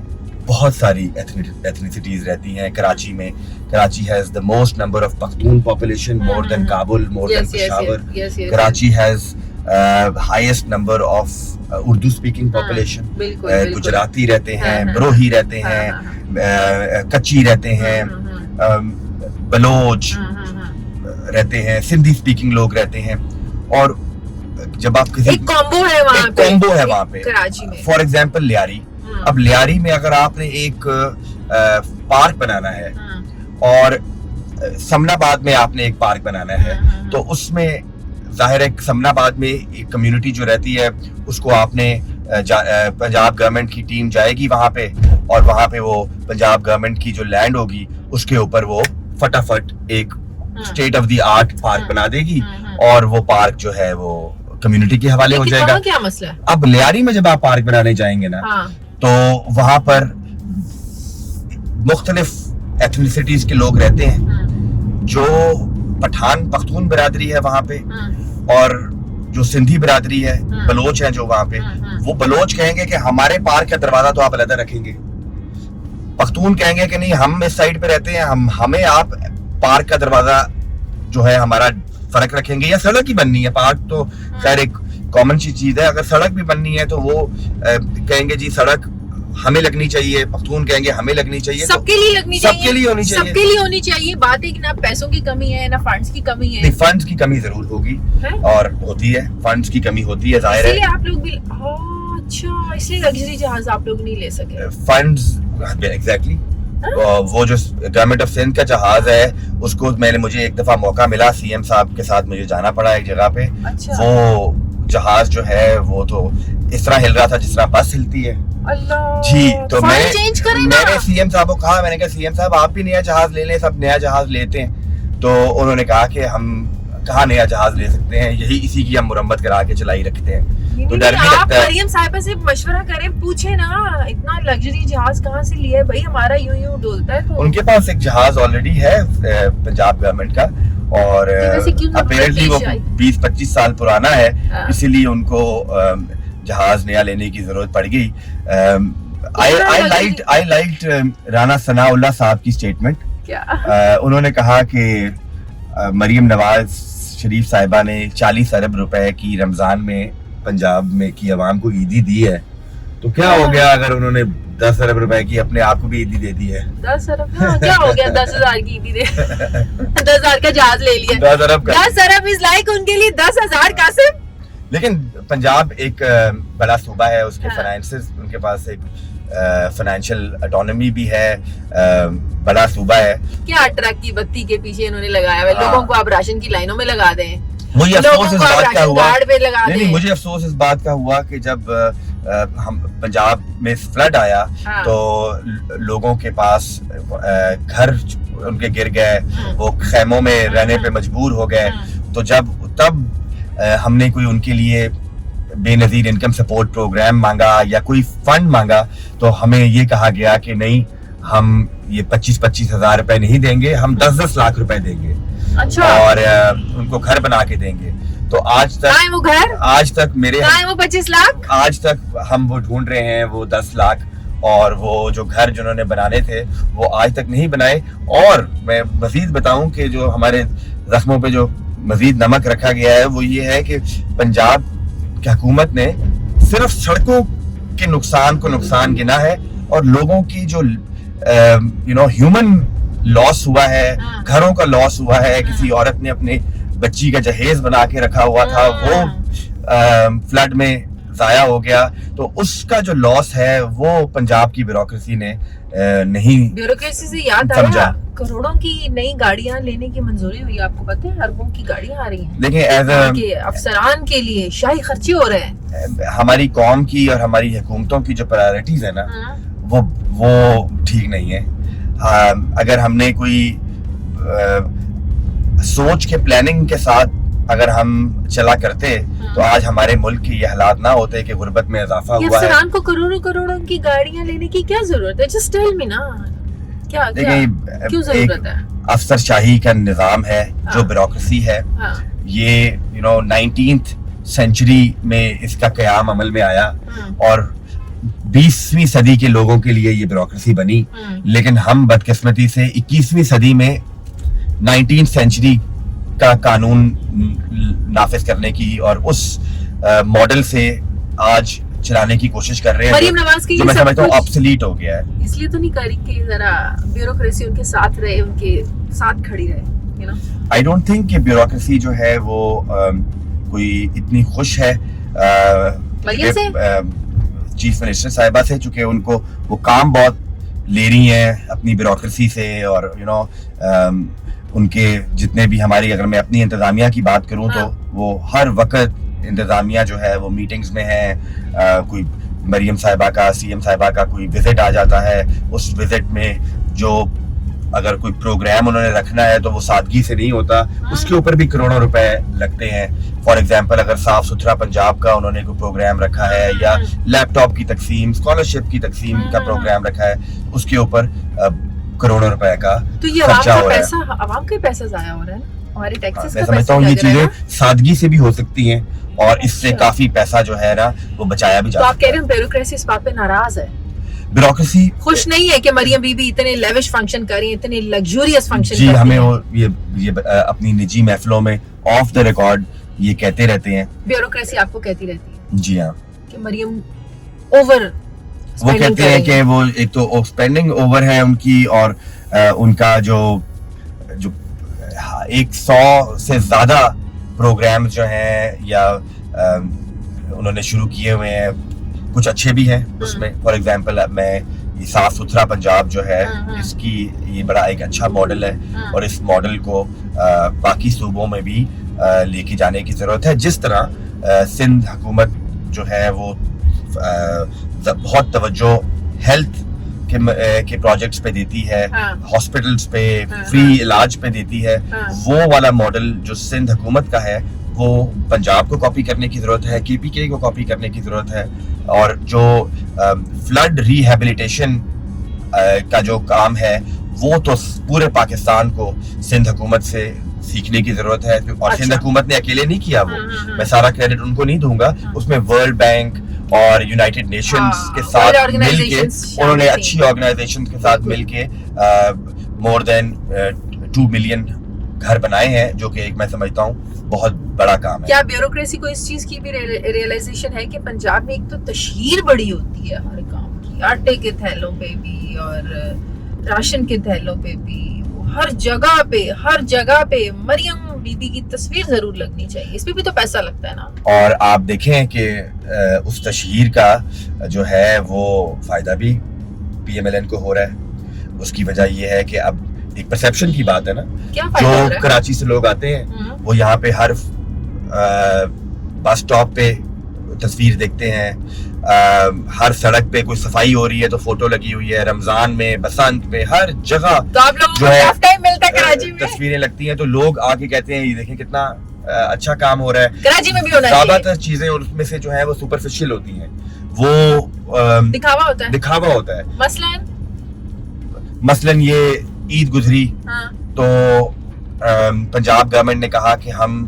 بہت ساری ایتھنیسٹیز رہتی ہیں. کراچی میں Karachi has the most number of Pakhtun population, more than Kabul, more than Peshawar. Karachi has highest number of Urdu speaking population. Gujarati رہتے ہیں, بروہی رہتے ہیں, کچی رہتے ہیں, بلوچ رہتے ہیں, سندھی اسپیکنگ لوگ رہتے ہیں. اور جب آپ کسی کامبو ہے وہاں پہ کراچی میں, فار ایگزامپل لیاری. اب لیاری میں اگر آپ نے ایک پارک بنانا ہے اور سمن آباد میں آپ نے ایک پارک بنانا ہے, تو اس میں ظاہر ہے سمن آباد میں ایک کمیونٹی جو رہتی ہے اس کو آپ نے پنجاب گورنمنٹ کی ٹیم جائے گی وہاں پہ, اور وہاں پہ وہ پنجاب گورنمنٹ کی جو لینڈ ہوگی اس کے اوپر وہ فٹافٹ ایک state of the art park بنا دے گی, اور وہ پارک جو ہے وہ کمیونٹی کے حوالے ہو جائے گا. کیا مسئلہ ہے؟ اب لیاری میں جب آپ پارک بنانے جائیں گے نا تو وہاں پر مختلف ایتھنیسٹیز کے لوگ رہتے ہیں. جو پٹھان پختون برادری ہے وہاں پہ, اور جو سندھی برادری ہے, بلوچ ہیں جو وہاں پہ, وہ بلوچ کہیں گے کہ ہمارے پارک کا دروازہ تو آپ علیحدہ رکھیں گے. پختون کہیں گے کہ نہیں, ہم اس سائڈ پہ رہتے ہیں, ہمیں آپ پارک کا دروازہ جو ہے ہمارا فرق رکھیں گے. یا سڑک ہی بننی ہے, پارک تو خیر ایک کامن سی چیز ہے, اگر سڑک بھی بننی ہے تو وہ کہیں گے جی سڑک ہمیں لگنی چاہیے, پختون کہیں گے ہمیں لگنی چاہیے, سب کے لیے لگنی چاہیے, سب کے لیے ہونی چاہیے, سب کے لیے ہونی چاہیے. بات ہے کہ نہ پیسوں کی کمی ہے نہ فنڈز کی کمی ہے. فنڈز کی کمی ضرور ہوگی اور ہوتی ہے, فنڈز کی کمی ہوتی ہے ظاہر ہے. اس لیے آپ لوگ بھی اچھا, اس لیے لگژری جہاز آپ لوگ نہیں لے سکے. فنڈز ایگزیکٹلی, وہ جو گورنمنٹ آف سندھ کا جہاز ہے اس کو مجھے ایک دفعہ موقع ملا, سی ایم صاحب کے ساتھ مجھے جانا پڑا ایک جگہ پہ. وہ جہاز جو ہے وہ تو اس طرح ہل رہا تھا جس طرح بس ہلتی ہے. اللہ جی تو میں چینج کریں نا. نے سی ایم صاحب کو کہا, میں نے کہا سی ایم صاحب آپ بھی نیا جہاز لے لیں, سب نیا جہاز لیتے ہیں. تو انہوں نے کہا کہ ہم کہاں نیا جہاز لے سکتے ہیں, یہی اسی کی ہم مرمت کرا کے چلائی رکھتے ہیں. تو ڈر بھی لگتا ہے. مریم صاحبہ سے مشورہ کریں, پوچھیں نا اتنا لگژری جہاز کہاں سے لیا ہے بھائی, ہمارا یوں یوں ڈولتا ہے. تو ان کے پاس ایک جہاز آلریڈی ہے پنجاب گورنمنٹ کا, اور اپیرنٹلی وہ 20-25 سال پرانا ہے, اسی لیے ان کو جہاز نیا لینے کی ضرورت پڑ گئی. I liked رانا ثناء اللہ صاحب کی اسٹیٹمنٹ. انہوں نے کہا کہ مریم نواز شریف صاحبہ نے 40 ارب روپے کی رمضان میں پنجاب میں کی عوام کو عیدی دی ہے, تو کیا ہو گیا اگر انہوں نے 10 ارب روپے کی اپنے آپ کو بھی عیدی دے دی ہے. 10 ارب کیا ہو گیا, 10,000 کی عیدی دے, 10,000 کا جہاز لے لیا. 10 ارب کا 10 ارب از لائک ان کے لیے 10,000 قاسم. لیکن پنجاب ایک بڑا صوبہ ہے, اس کے فائنینسز, ان کے پاس ایک فائنینشیل اٹانومی بھی ہے, بڑا صوبہ ہے. کیا ٹرک کی بتی کے پیچھے انہوں نے لگایا ہے, لوگوں کو آپ راشن کی لائنوں میں لگا دیں. مجھے افسوس اس بات کا ہوا, نہیں مجھے افسوس اس بات کا ہوا کہ جب ہم پنجاب میں فلڈ آیا تو لوگوں کے پاس گھر ان کے گر گئے, وہ خیموں میں رہنے پہ مجبور ہو گئے. تو تب ہم نے کوئی ان کے لیے بے نظیر انکم سپورٹ پروگرام مانگا یا کوئی فنڈ مانگا, تو ہمیں یہ کہا گیا کہ نہیں, ہم یہ 25-25 ہزار روپے نہیں دیں گے, ہم 10-10 لاکھ روپے دیں گے. اچھا. اور ان کو گھر بنا کے دیں گے. تو آج تک میرے 25 لاکھ آج تک ہم وہ ڈھونڈ رہے ہیں, وہ 10 لاکھ, اور وہ جو گھر جنہوں نے بنانے تھے وہ آج تک نہیں بنائے. اور میں مزید بتاؤں کہ جو ہمارے زخموں پہ جو مزید نمک رکھا گیا ہے وہ یہ ہے کہ پنجاب کی حکومت نے صرف سڑکوں کے نقصان کو نقصان گنا ہے, اور لوگوں کی جو ہیومن لاس ہوا ہے, گھروں کا لاس ہوا ہے. کسی عورت نے اپنے بچی کا جہیز بنا کے رکھا ہوا تھا, وہ فلڈ میں ضائع ہو گیا. تو اس کا جو لاس ہے وہ پنجاب کی بیوروکریسی نے نہیں بیوروکریسی سے یاد آیا, کروڑوں کی نئی گاڑیاں لینے کی منظوری ہوئی, آپ کو پتہ ہے اربوں کی گاڑیاں آ رہی ہیں. دیکھیں افسران کے لیے شاہی خرچے ہو رہے ہیں. ہماری قوم کی اور ہماری حکومتوں کی جو پرائرٹیز ہیں نا, وہ ٹھیک نہیں ہے. اگر ہم نے کوئی سوچ کے پلاننگ کے ساتھ اگر ہم چلا کرتے تو آج ہمارے ملک کی یہ حالات نہ ہوتے کہ غربت میں اضافہ ہوا ہے. افسران کو کروڑوں کی گاڑیاں لینے کی کیا ضرورت ہے؟ جسٹ ٹیل می نا, کیوں ضرورت ہے؟ افسر شاہی کا نظام ہے, جو بیوروکریسی ہے, یہ 19th سینچری میں اس کا قیام عمل میں آیا, اور 20ویں صدی کے لوگوں کے لیے یہ بیوروکریسی بنی. لیکن ہم بدقسمتی سے 21ویں صدی میں 19th سینچری کا قانون نافذ کرنے کی اور اس ماڈل سے آج چلانے کی کوشش کر رہے ہیں, مریم نواز کی جو میں سمجھتا ہوں آبسلیٹ ہو گیا ہے. اس لیے تو نہیں کر رہی کہ ذرا بیوروکریسی ان کے ساتھ رہے, ان کے ساتھ کھڑی رہے. آئی ڈونٹ تھنک کہ بیوروکریسی جو ہے وہ کوئی اتنی خوش ہے چیف منسٹر صاحبہ سے, چونکہ ان کو وہ کام بہت لے رہی ہیں اپنی بیوروکریسی سے. اور ان کے جتنے بھی ہماری, اگر میں اپنی انتظامیہ کی بات کروں تو وہ ہر وقت انتظامیہ جو ہے وہ میٹنگز میں ہے. کوئی مریم صاحبہ کا, سی ایم صاحبہ کا کوئی وزٹ آ جاتا ہے, اس وزٹ میں جو اگر کوئی پروگرام انہوں نے رکھنا ہے تو وہ سادگی سے نہیں ہوتا, اس کے اوپر بھی کروڑوں روپے لگتے ہیں. فار ایگزامپل اگر صاف ستھرا پنجاب کا انہوں نے کوئی پروگرام رکھا ہے, یا لیپ ٹاپ کی تقسیم, اسکالرشپ کی تقسیم کا پروگرام رکھا ہے, اس کے اوپر کروڑوں روپے کا خرچہ ہو رہا ہے. عوام کا پیسہ ضائع ہو رہا ہے, ہمارے ٹیکسز میں سمجھتا ہوں یہ چیزیں سادگی سے بھی ہو سکتی ہیں, اور اس سے کافی پیسہ جو ہے نا وہ بچایا بھی جا سکتا ہے. تو آپ کہہ رہے ہیں بیوروکریسی اس بات پہ ناراض ہے, بیوروکریسی خوش نہیں ہے کہ مریم بی بی اتنے لیوش فنکشن کر رہی ہیں, اتنے لگژریس فنکشن جی, ہمیں یہ اپنی نجی محفلوں میں آف دا ریکارڈ یہ کہتے رہتے ہیں. بیوروکریسی آپ کو کہتی رہتی ہے؟ جی ہاں, کہ مریم اوور, وہ کہتے ہیں کہ وہ ایک تو اسپینڈنگ اوور ہے ان کی, اور ان کا جو 100 سے زیادہ پروگرام جو ہیں یا انہوں نے شروع کیے ہوئے ہیں, کچھ اچھے بھی ہیں اس میں. فار ایگزامپل میں یہ صاف ستھرا پنجاب جو ہے, اس کی یہ بڑا ایک اچھا ماڈل ہے, اور اس ماڈل کو باقی صوبوں میں بھی لے کے جانے کی ضرورت ہے. جس طرح سندھ حکومت جو ہے وہ بہت توجہ ہیلتھ کے پروجیکٹس پہ دیتی ہے, ہاسپٹلس پہ فری علاج پہ دیتی ہے, وہ والا ماڈل جو سندھ حکومت کا ہے وہ پنجاب کو کاپی کرنے کی ضرورت ہے, کے پی کے کو کاپی کرنے کی ضرورت ہے. اور جو فلڈ ریہیبلیٹیشن کا جو کام ہے وہ تو پورے پاکستان کو سندھ حکومت سے سیکھنے کی ضرورت ہے. اور سندھ حکومت نے اکیلے نہیں کیا, وہ میں سارا کریڈٹ ان کو نہیں دوں گا, اس میں ورلڈ بینک اور یونائٹڈ نیشنز کے ساتھ مل کے انہوں نے اچھی آرگنائزیشن کے ساتھ مل کے مور دین 2 ملین گھر بنائے ہیں, جو کہ ایک میں سمجھتا ہوں بہت بڑا کام ہے. کیا بیوروکریسی کو اس چیز کی بھی ریئلائزیشن ہے کہ پنجاب میں ایک تو تشہیر بڑی ہوتی ہے ہر کام کی, آٹے کے تھیلوں پہ بھی اور راشن کے تھیلوں پہ بھی, ہر جگہ پہ مریم بی بی کی تصویر ضرور لگنی چاہیے, اس پہ بھی تو پیسہ لگتا ہے نا. اور آپ دیکھیں کہ اس تشہیر کا جو ہے وہ فائدہ بھی پی ایم ایل این کو ہو رہا ہے. اس کی وجہ یہ ہے کہ اب ایک پرسیپشن کی بات ہے نا, جو کراچی سے لوگ آتے ہیں وہ یہاں پہ ہر بس سٹاپ پہ تصویر دیکھتے ہیں, ہر سڑک پہ کوئی صفائی ہو رہی ہے تو فوٹو لگی ہوئی ہے, رمضان میں, بسنت میں, ہر جگہ جو ہے تصویریں لگتی ہیں. تو لوگ آ کے کہتے ہیں یہ دیکھیں کتنا اچھا کام ہو رہا ہے. کراچی میں بھی ہونا چاہیے. زیادہ تر چیزیں اس میں سے جو ہیں وہ سپرفیشل ہوتی ہیں, وہ دکھاوا ہوتا ہے. مثلاً یہ عید گزری تو پنجاب گورنمنٹ نے کہا کہ ہم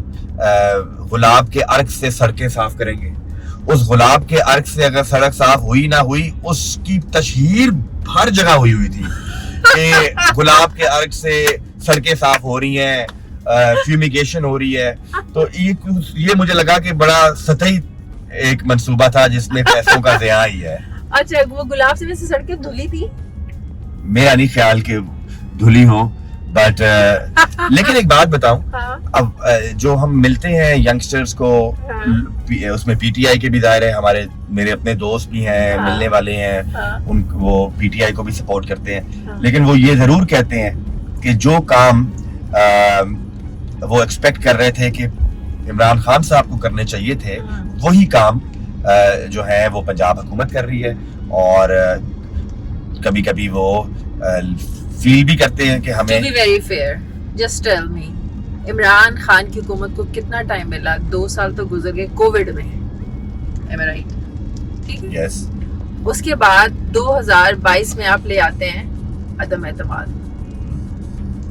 گلاب کے عرق سے سڑکیں صاف کریں گے. اس گلاب کے عرق سے اگر سڑک صاف ہوئی نہ ہوئی, اس کی تشہیر ہر جگہ ہوئی تھی کہ گلاب کے عرق سے سڑکیں صاف ہو رہی ہیں, فیومیگیشن ہو رہی ہے. تو یہ مجھے لگا کہ بڑا سطحی ایک منصوبہ تھا جس میں پیسوں کا ضیاع ہی ہے. اچھا, وہ گلاب سے ویسے سڑکیں دھلی تھی؟ میرا نہیں خیال کہ دھلی ہو, بٹ لیکن ایک بات بتاؤں, اب جو ہم ملتے ہیں ینگسٹرز کو, اس میں پی ٹی آئی کے بھی ظاہر ہے, میرے اپنے دوست بھی ہیں ملنے والے ہیں, وہ پی ٹی آئی کو بھی سپورٹ کرتے ہیں, لیکن وہ یہ ضرور کہتے ہیں کہ جو کام وہ ایکسپیکٹ کر رہے تھے کہ عمران خان صاحب کو کرنے چاہیے تھے, وہی کام جو ہے وہ پنجاب حکومت کر رہی ہے. اور کبھی کبھی وہ فیل بھی کرتے ہیں کہ ہمیں very fair. Just tell me, Imran Khan کی حکومت کو کتنا ٹائم ملا؟ 2 سال تو گزر گئے کووڈ میں, ایم اے رائٹ؟ ٹھیک ہے, یس. اس کے بعد 2022 میں آپ لے آتے ہیں عدم اعتماد.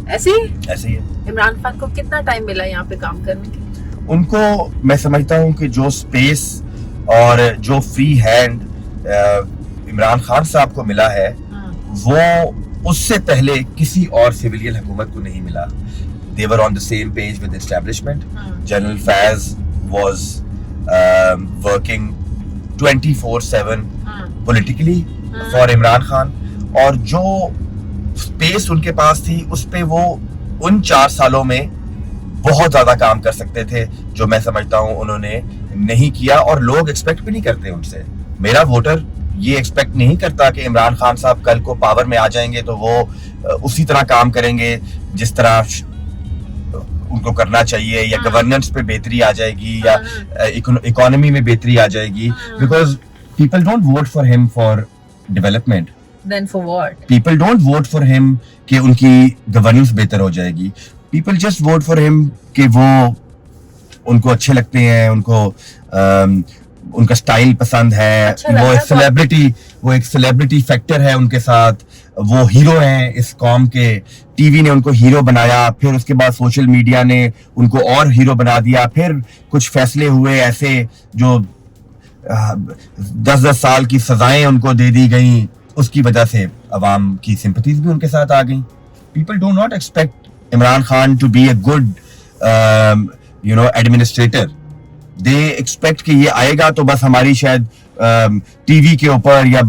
ایسے ہی عمران خان کو کتنا ٹائم ملا یہاں پہ کام کرنے کے؟ ان کو میں سمجھتا ہوں کہ جو سپیس اور جو فری ہینڈ عمران خان صاحب کو ملا ہے وہ اس سے پہلے کسی اور سویلین حکومت کو نہیں ملا. They were on the same page with establishment. General Faiz was working 24/7 politically for Imran Khan. اور جو سپیس ان کے پاس تھی اس پہ وہ ان 4 سالوں میں بہت زیادہ کام کر سکتے تھے, جو میں سمجھتا ہوں انہوں نے نہیں کیا. اور لوگ ایکسپیکٹ بھی نہیں کرتے ان سے. میرا ووٹر یہ ایکسپیکٹ نہیں کرتا کہ عمران خان صاحب کل کو پاور میں آ جائیں گے تو وہ اسی طرح کام کریں گے جس طرح ان کو کرنا چاہیے, یا گورننس پہ بہتری آ جائے گی, یا اکانومی میں بہتری آ جائے گی. Because people don't vote for him for development. Then for what? People don't vote for him کہ ان کی گورننس بہتر ہو جائے گی. People just vote for him کہ وہ ان کو اچھے لگتے ہیں, ان کو ان کا سٹائل پسند ہے, وہ ایک سیلیبریٹی فیکٹر ہے ان کے ساتھ, وہ ہیرو ہیں اس قوم کے. ٹی وی نے ان کو ہیرو بنایا, پھر اس کے بعد سوشل میڈیا نے ان کو اور ہیرو بنا دیا, پھر کچھ فیصلے ہوئے ایسے جو 10 سال کی سزائیں ان کو دے دی گئیں, اس کی وجہ سے عوام کی سمپتیز بھی ان کے ساتھ آ گئیں. People do not expect Imran Khan to be a good administrator. They expect کہ یہ آئے گا تو بس ہماری شاید ٹی وی کے اوپر یا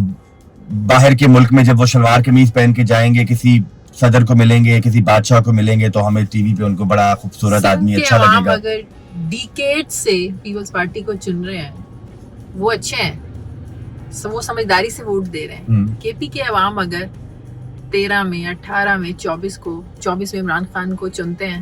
باہر کے ملک میں جب وہ شلوار قمیض پہن کے جائیں گے, کسی صدر کو ملیں گے, کسی بادشاہ کو ملیں گے, تو ہمیں ٹی وی پہ ان کو بڑا خوبصورت آدمی اچھا لگے گا. اگر ڈیکیڈ سے پیپلز پارٹی کو چن رہے ہیں وہ اچھے ہیں, وہ سمجھداری سے ووٹ دے رہے ہیں. کے پی کے عوام اگر 13 میں 18 میں 24 میں عمران خان کو چنتے ہیں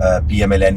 PMLN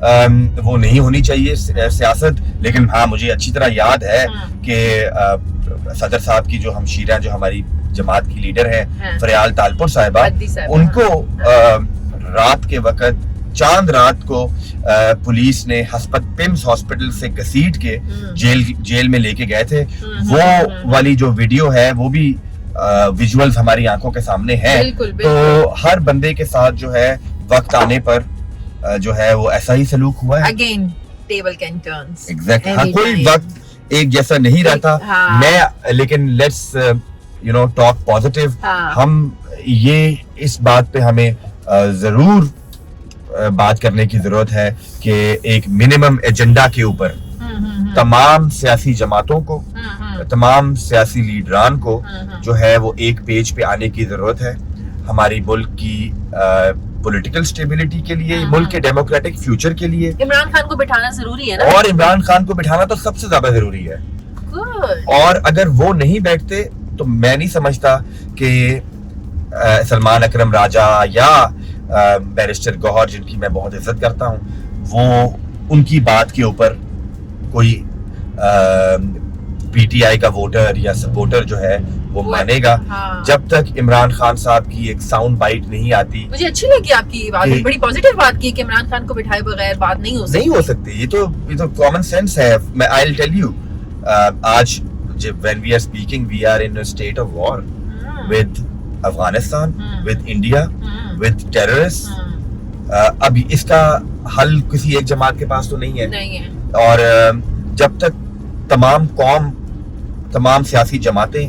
وہ نہیں ہونی چاہیے سیاست. لیکن ہاں مجھے اچھی طرح یاد ہے کہ صدر صاحب کی جو ہمشیرہ جو ہماری جماعت کی لیڈر ہیں فریال تالپور صاحبہ, ان کو رات کے وقت چاند رات کو پولیس نے پیمز ہاسپٹل سے گھسیٹ کے جیل میں لے کے گئے تھے. وہ والی جو ویڈیو ہے وہ بھی ویژولز ہماری آنکھوں کے سامنے ہے. تو ہر بندے کے ساتھ جو ہے وقت آنے پر جو ہے وہ ایسا ہی سلوک ہوا ہے. Again, table can turn. Exactly. ہاں, کوئی وقت ایک جیسا نہیں رہتا. میں لیکن لیٹس ٹاک پازیٹیو. ہم یہ اس بات پہ ہمیں ضرور بات کرنے کی ضرورت ہے کہ ایک منیمم ایجنڈا کے اوپر تمام سیاسی جماعتوں کو, تمام سیاسی لیڈران کو جو ہے وہ ایک پیج پہ آنے کی ضرورت ہے ہماری ملک کی پولیٹیکل سٹیبلٹی کے لیے, ملک کے ڈیموکریٹک فیوچر کے لیے. عمران خان کو بٹھانا ضروری ہے نا, اور عمران خان کو بٹھانا تو سب سے زیادہ ضروری ہے. اور اگر وہ نہیں بیٹھتے تو میں نہیں سمجھتا کہ سلمان اکرم راجہ یا بیرسٹر گوہر, جن کی میں بہت عزت کرتا ہوں, وہ ان کی بات کے اوپر کوئی پی ٹی آئی کا ووٹر یا سپورٹر جو ہے وہ مانے گا. جب تک عمران خان صاحب کی ایک ساؤنڈ بائٹ نہیں آتی. مجھے اچھی لگی آپ کی بات, بڑی پازیٹیو بات کی کہ عمران خان کو بٹھائے بغیر بات نہیں ہو سکتی. یہ تو کامن سینس ہے. میں آئی ول ٹیل یو, آج when we are speaking we are in a state of war with Afghanistan, with India, with terrorists. اب اس کا حل کسی ایک جماعت کے پاس تو نہیں ہے. اور جب تک تمام سیاسی جماعتیں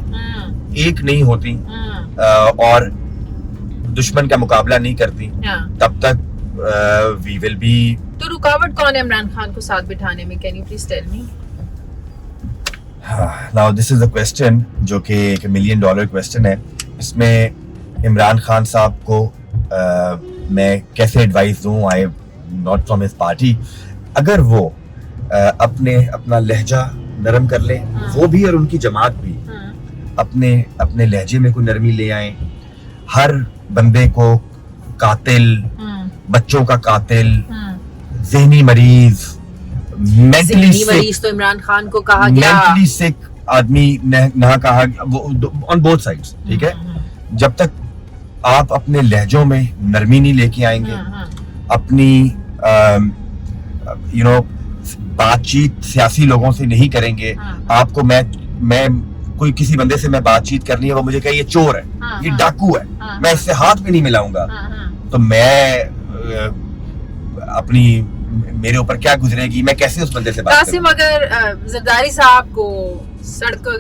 ایک نہیں ہوتی اور دشمن کا مقابلہ نہیں کرتی, تب تک we will be. تو رکاوٹ کون ہے عمران خان کو ساتھ بٹھانے میں؟ Can you please tell me? Now this is the question جو کہ ایک $1 million question ہے. اس میں عمران خان صاحب کو میں کیسے ایڈوائز دوں, I am not from his party. اگر وہ اپنا لہجہ نرم کر لیں, وہ بھی اور ان کی جماعت بھی اپنے لہجے میں کوئی نرمی لے آئیں. ہر بندے کو قاتل, بچوں کا قاتل, ذہنی مریض, مینٹلی تو عمران خان کو کہا گیا, مینٹلی سک آدمی نہ کہا, آن بوتھ سائڈس, ٹھیک ہے. جب تک آپ اپنے لہجوں میں نرمی نہیں لے کے آئیں گے, اپنی بات چیت سیاسی لوگوں سے نہیں کریں گے. آپ کو میں کوئی کسی بندے سے میں بات چیت کرنی ہے, وہ مجھے کہے یہ چور ہے, یہ ڈاکو ہے, میں اس سے ہاتھ بھی نہیں ملاؤں گا, تو میں اپنی میرے اوپر کیا گزرے گی, میں کیسے اس بندے سے بات کروں. قاسم, اگر زرداری صاحب کو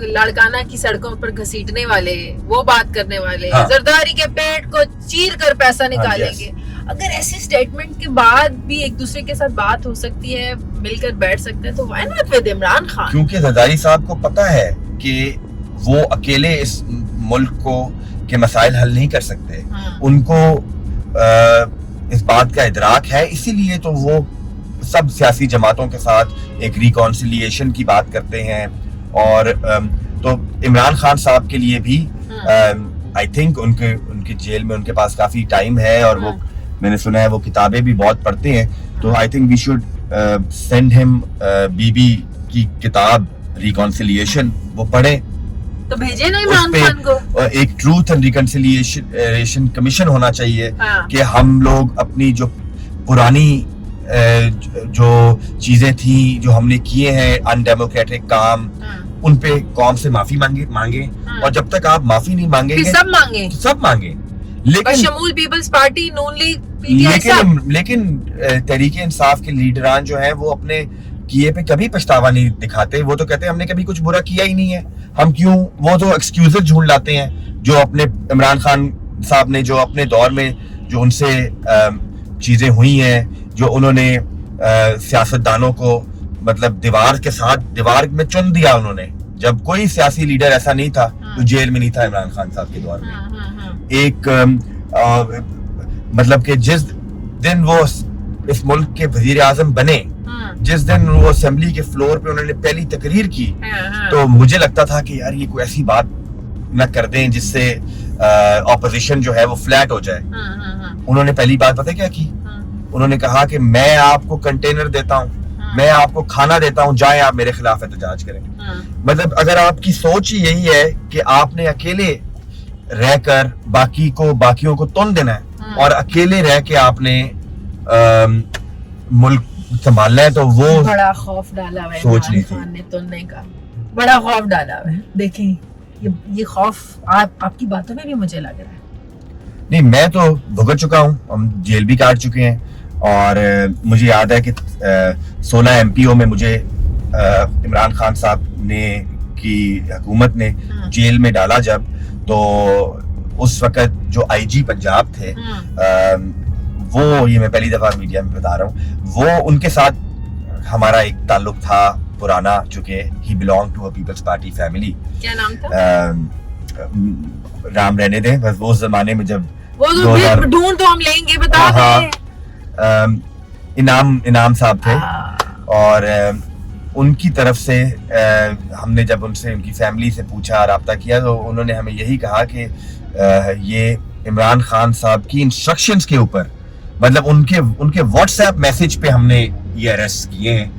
لاڑکانہ کی سڑکوں پر گھسیٹنے والے, وہ بات کرنے والے, زرداری کے پیٹ کو چیر کر پیسہ نکالیں گے, اگر ایسی سٹیٹمنٹ کے بعد بھی ایک دوسرے کے ساتھ بات ہو سکتی ہے, مل کر بیٹھ سکتے ہیں, تو why not with Imran Khan? کیونکہ زرداری صاحب کو پتا ہے کہ وہ اکیلے اس ملک کے مسائل حل نہیں کر سکتے. ان کو اس بات کا ادراک ہے, اسی لیے تو وہ سب سیاسی جماعتوں کے ساتھ ایک ریکانسیلیشن کی بات کرتے ہیں. اور تو عمران خان صاحب کے لیے بھی آئی تھنک ان کے جیل میں ان کے پاس کافی ٹائم ہے, اور وہ میں نے سنا ہے وہ کتابیں بھی بہت پڑھتے ہیں, تو I think we should send him B B کی کتاب ریکانسیلیشن, وہ پڑھیں. تو بھیجے نا عمران خان کو. ایک ٹروتھ اینڈ ریکنسیلیشن کمیشن ہونا چاہیے کہ ہم لوگ اپنی جو پرانی جو چیزیں تھیں جو ہم نے کیے ہیں ان ڈیموکریٹک کام, ان پہ قوم سے معافی مانگیں. اور جب تک آپ معافی نہیں مانگیں گے, سب مانگیں, لیکن شمول پیپلز پارٹی, نون لیگ, لیکن تحریک انصاف کے لیڈران جو ہیں وہ اپنے کیے پہ کبھی پچھتاوا نہیں دکھاتے. وہ تو کہتے ہیں ہم نے کبھی کچھ برا کیا ہی نہیں ہے, ہم کیوں, وہ تو ایکسکیوزز ڈھونڈ لاتے ہیں. جو اپنے عمران خان صاحب نے جو اپنے دور میں جو ان سے چیزیں ہوئی ہیں, جو انہوں نے سیاستدانوں کو مطلب دیوار میں چن دیا انہوں نے. جب کوئی سیاسی لیڈر ایسا نہیں تھا تو جیل میں نہیں تھا عمران خان صاحب کے دور میں. ایک مطلب کہ جس دن وہ اس ملک کے وزیر اعظم بنے, جس دن وہ اسمبلی کے فلور پہ انہوں نے پہلی تقریر کی, تو مجھے لگتا تھا کہ یار یہ کوئی ایسی بات نہ کر دیں جس سے اپوزیشن جو ہے وہ فلیٹ ہو جائے. انہوں نے پہلی بات پتہ کیا کی, انہوں نے کہا کہ میں آپ کو کنٹینر دیتا ہوں, میں آپ کو کھانا دیتا ہوں, جائیں آپ میرے خلاف احتجاج کریں. مطلب اگر آپ کی سوچ ہی یہی ہے کہ آپ نے اکیلے رہ کر باقیوں کو تن دینا ہے اور اکیلے رہ کے آپ نے ملک سنبھالنا ہے, تو وہ بڑا خوف ڈالا ہوا ہے عمران خان نے تننے کا, بڑا خوف ڈالا ہوا ہے. دیکھیں یہ خوف آپ کی باتوں میں بھی مجھے لگ رہا ہے. نہیں, میں تو بھگت چکا ہوں, ہم جیل بھی کاٹ چکے ہیں, اور مجھے یاد ہے کہ 16 MPO میں مجھے عمران خان صاحب نے کی حکومت نے جیل میں ڈالا جب, تو اس وقت جو IG پنجاب تھے, وہ یہ میں پہلی دفعہ میڈیا میں بتا رہا ہوں, وہ ان کے ساتھ ہمارا ایک تعلق تھا پرانا, چونکہ ہی belong to a Peoples Party family. کیا نام تھا؟ رام رہنے دیں, بس وہ زمانے میں جب وہ ڈھونڈ تو ہم لیں گے, بتا دیں. انعام صاحب تھے, اور ان کی طرف سے ہم نے جب ان کی فیملی سے پوچھا, رابطہ کیا, تو انہوں نے ہمیں یہی کہا کہ یہ عمران خان صاحب کی انسٹرکشنز کے اوپر, مطلب ان کے واٹس ایپ میسج پہ ہم نے یہ اریسٹ کیے ہیں.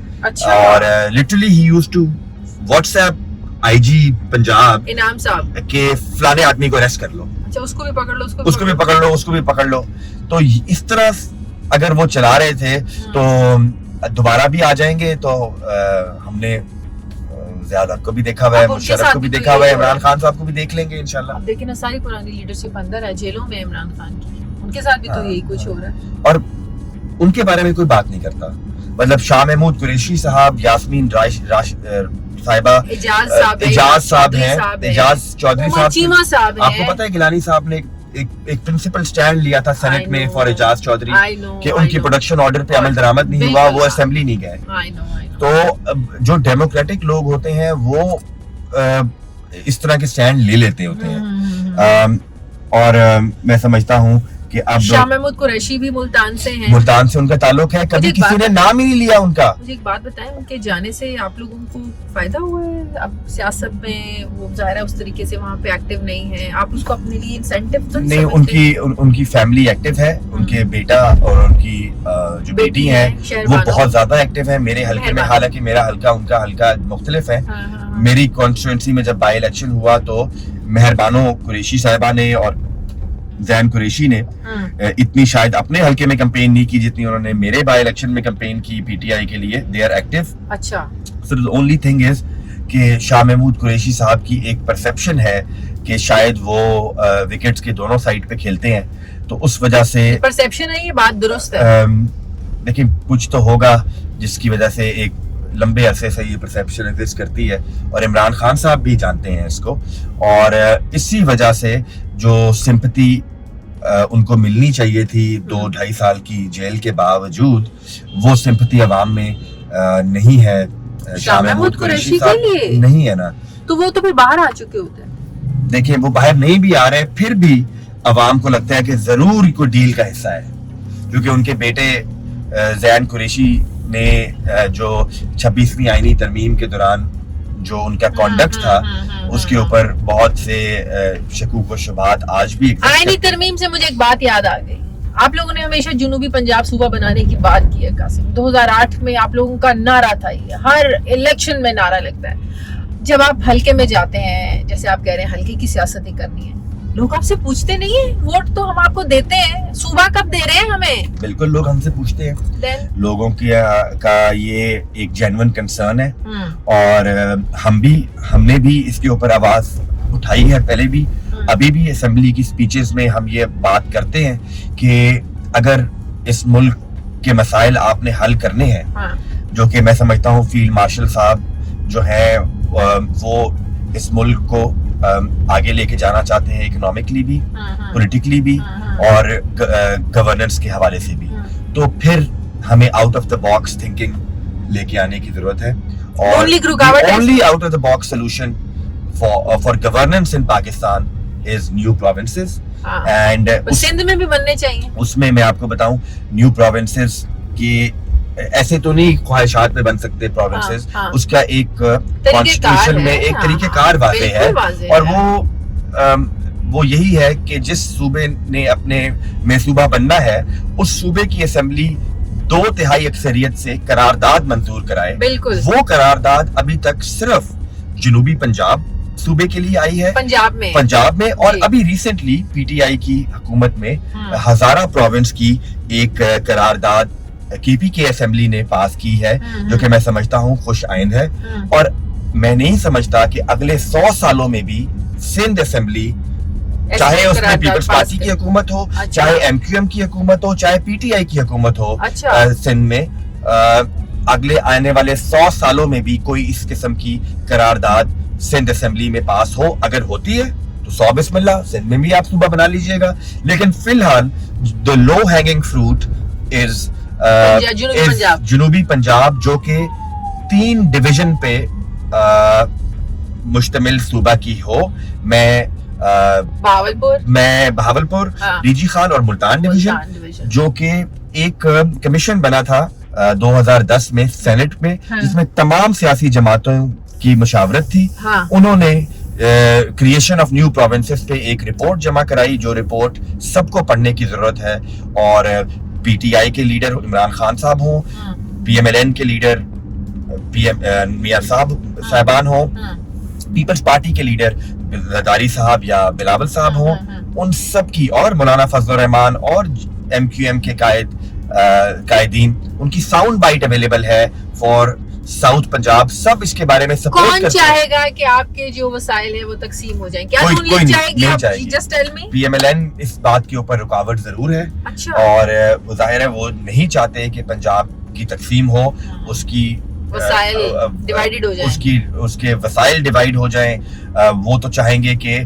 اور literally he use to WhatsApp IG Punjab Inam صاحب کہ فلانے آدمی کو اریسٹ کر لو, اچھا اس کو بھی پکڑ لو, اس کو بھی پکڑ لو, اس کو بھی پکڑ لو. تو اس طرح اگر وہ چلا رہے تھے تو دوبارہ بھی آ جائیں گے. تو ہم نے زیادہ کو بھی دیکھا ہوا ہے, مشرف کو بھی دیکھا ہوا ہے, عمران خان صاحب کو بھی دیکھ لیں گے انشاءاللہ. اب دیکھیں نا, ساری پرانی لیڈرشپ اندر ہے, جیلوں میں عمران خان کی, ان کے ساتھ بھی تو یہی کچھ ہو رہا ہے. اور ان کے بارے میں کوئی بات نہیں کرتا. مطلب شاہ محمود قریشی صاحب, یاسمین صاحبہ, اعجاز صاحب ہیں, اعجاز چودھری صاحب. آپ کو پتا ہے گیلانی صاحب نے ایک پرنسپل سٹینڈ لیا تھا سینٹ میں فار اعجاز چودھری, کہ ان کی پروڈکشن آرڈر پہ عمل درآمد نہیں ہوا, وہ اسمبلی نہیں گئے. تو جو ڈیموکریٹک لوگ ہوتے ہیں وہ اس طرح کے سٹینڈ لے لیتے ہوتے ہیں. اور میں سمجھتا ہوں کہ اب شاہ محمود قریشی بھی ملتان سے ہیں, ملتان سے ان کا تعلق ہے, کبھی کسی نے نام ہی نہیں لیا ان کا. مجھے ایک بات بتائیں, ان کے جانے سے آپ لوگوں کو فائدہ ہوا ہے؟ اب سیاست میں وہ ظاہر ہے اس طریقے سے وہاں پہ ایکٹیو نہیں ہے, آپ اس کو اپنے لیے انسینٹیو نہیں, ان کی فیملی ایکٹیو ہے, ان کے بیٹا اور ان کی جو بیٹی ہیں وہ بہت زیادہ ایکٹیو ہیں میرے حلقے میں. حالانکہ میرا حلقہ ان کا حلقہ مختلف ہے. میری کانسٹیٹوئنسی میں جب بائی الیکشن ہوا تو مہربانو قریشی صاحبہ نے اور زین قریشی نے اتنی شاید اپنے حلقے میں کمپین نہیں کی جتنی انہوں نے میرے بائی الیکشن میں کمپین کی PTI کے لیے. They are active. اچھا, so the only thing is کہ شاہ محمود قریشی صاحب کی ایک پرسیپشن ہے کہ شاید وہ وکٹس کے دونوں سائڈ پہ کھیلتے ہیں, تو اس وجہ سے پرسیپشن ہے, یہ بات درست ہے. لیکن کچھ تو ہوگا جس کی وجہ سے ایک لمبے عرصے سے یہ پرسیپشن ایگزسٹ کرتی ہے, اور عمران خان صاحب بھی جانتے ہیں اس کو. اور اسی وجہ سے جو سمپتی ان کو ملنی چاہیے تھی 2-2.5 سال کی جیل کے باوجود, وہ سمپتی عوام میں نہیں ہے. شاہ محمود قریشی کے لیے نہیں ہے نا, تو وہ تو پھر باہر آ چکے ہوتے ہیں. دیکھیں وہ باہر نہیں بھی آ رہے, پھر بھی عوام کو لگتا ہے کہ ضرور کوئی ڈیل کا حصہ ہے, کیونکہ ان کے بیٹے زین قریشی نے جو 26ویں آئینی ترمیم کے دوران جو ان کا کانڈکٹ تھا اس کے اوپر بہت سے شکوک و شبہات آج بھی. آئینی ترمیم سے مجھے ایک بات یاد آ گئی, آپ لوگوں نے ہمیشہ جنوبی پنجاب صوبہ بنانے کی بات کی ہے قاسم. 2008 میں آپ لوگوں کا نعرہ تھا, یہ ہر الیکشن میں نعرہ لگتا ہے. جب آپ حلقے میں جاتے ہیں, جیسے آپ کہہ رہے ہیں حلقے کی سیاست ہی کرنی ہے, لوگ آپ سے پوچھتے نہیں ہیں ووٹ تو ہم آپ کو دیتے ہیں, صوبہ کب دے رہے ہیں ہمیں؟ بالکل لوگ ہم سے پوچھتے ہیں, لوگوں کا یہ ایک جینوئن کنسرن ہے. اور ہم نے بھی اس کے اوپر آواز اٹھائی ہے پہلے بھی, ابھی بھی اسمبلی کی سپیچز میں ہم یہ بات کرتے ہیں کہ اگر اس ملک کے مسائل آپ نے حل کرنے ہیں, جو کہ میں سمجھتا ہوں فیلڈ مارشل صاحب جو ہیں وہ اس ملک کو آگے لے کے جانا چاہتے ہیں, اکنامکلی بھی, پولیٹیکلی بھی, اور گورننس کے حوالے سے بھی, تو پھر ہمیں out of the box thinking لے کے آنے کی ضرورت ہے. اور only out of the box solution for governance in Pakistan is new provinces. And Sindh میں بھی بننے چاہیے. اس میں میں آپ کو بتاؤں new provinces کی ایسے تو نہیں خواہشات میں بن سکتے پروونسز, اس کا ایک کانسٹیٹیوشن میں ایک طریقہ کار واضح ہے, اور وہ یہی ہے کہ جس صوبے نے اپنے میں صوبہ بننا ہے اس صوبے کی اسمبلی 2/3 اکثریت سے قرارداد منظور کرائے. بالکل. وہ قرارداد ابھی تک صرف جنوبی پنجاب صوبے کے لیے آئی ہے, پنجاب میں اور ابھی ریسنٹلی پی ٹی آئی کی حکومت میں ہزارہ پروونس کی ایک قرارداد کے پی کے اسمبلی نے پاس کی ہے, جو کہ میں سمجھتا ہوں خوش آئند ہے. اور میں نہیں سمجھتا کہ اگلے 100 سالوں میں بھی سندھ اسمبلی, چاہے اس میں پیپلز پارٹی کی حکومت ہو, چاہے ایم کیو ایم کی حکومت ہو, چاہے پی ٹی آئی کی حکومت ہو سندھ میں, اگلے آنے والے 100 سالوں میں بھی کوئی اس قسم کی قرارداد سندھ اسمبلی میں پاس ہو. اگر ہوتی ہے تو 100 بسم اللہ, سندھ میں بھی آپ صوبہ بنا لیجئے گا. لیکن فی الحال the low hanging fruit is جنوبی پنجاب, جو کہ 3 ڈویژن پہ مشتمل صوبہ کی ہو. میں بہاولپور, ریجی خان اور ملتان ڈویژن, جو کہ ایک کمیشن بنا تھا 2010 میں سینٹ میں, جس میں تمام سیاسی جماعتوں کی مشاورت تھی. انہوں نے کریشن آف نیو پروونسز پہ ایک رپورٹ جمع کرائی, جو رپورٹ سب کو پڑھنے کی ضرورت ہے. اور پی ٹی آئی کے لیڈر عمران خان صاحب ہوں, پی ایم ایل این کے لیڈر میاں صاحبان ہوں, پیپلز پارٹی کے لیڈر زرداری صاحب یا بلاول صاحب ہوں, ان سب کی, اور مولانا فضل الرحمان اور ایم کیو ایم کے قائدین, ان کی ساؤنڈ بائٹ اویلیبل ہے فار ساؤتھ پنجاب. سب اس کے بارے میں سپورٹ کرتے ہیں. کون چاہے گا کہ آپ کے جو وسائل ہیں وہ تقسیم ہو جائیں؟ کیا کوئی نہیں چاہے گی. Just tell me. P M L N اس بات کے اوپر رکاوٹ ضرور ہے, اور ظاہر ہے وہ نہیں چاہتے کہ پنجاب کی تقسیم ہو, اس کی وسائل ڈیوائیڈڈ ہو جائیں, اس کے وسائل ڈیوائیڈ ہو جائیں. وہ تو چاہیں گے کہ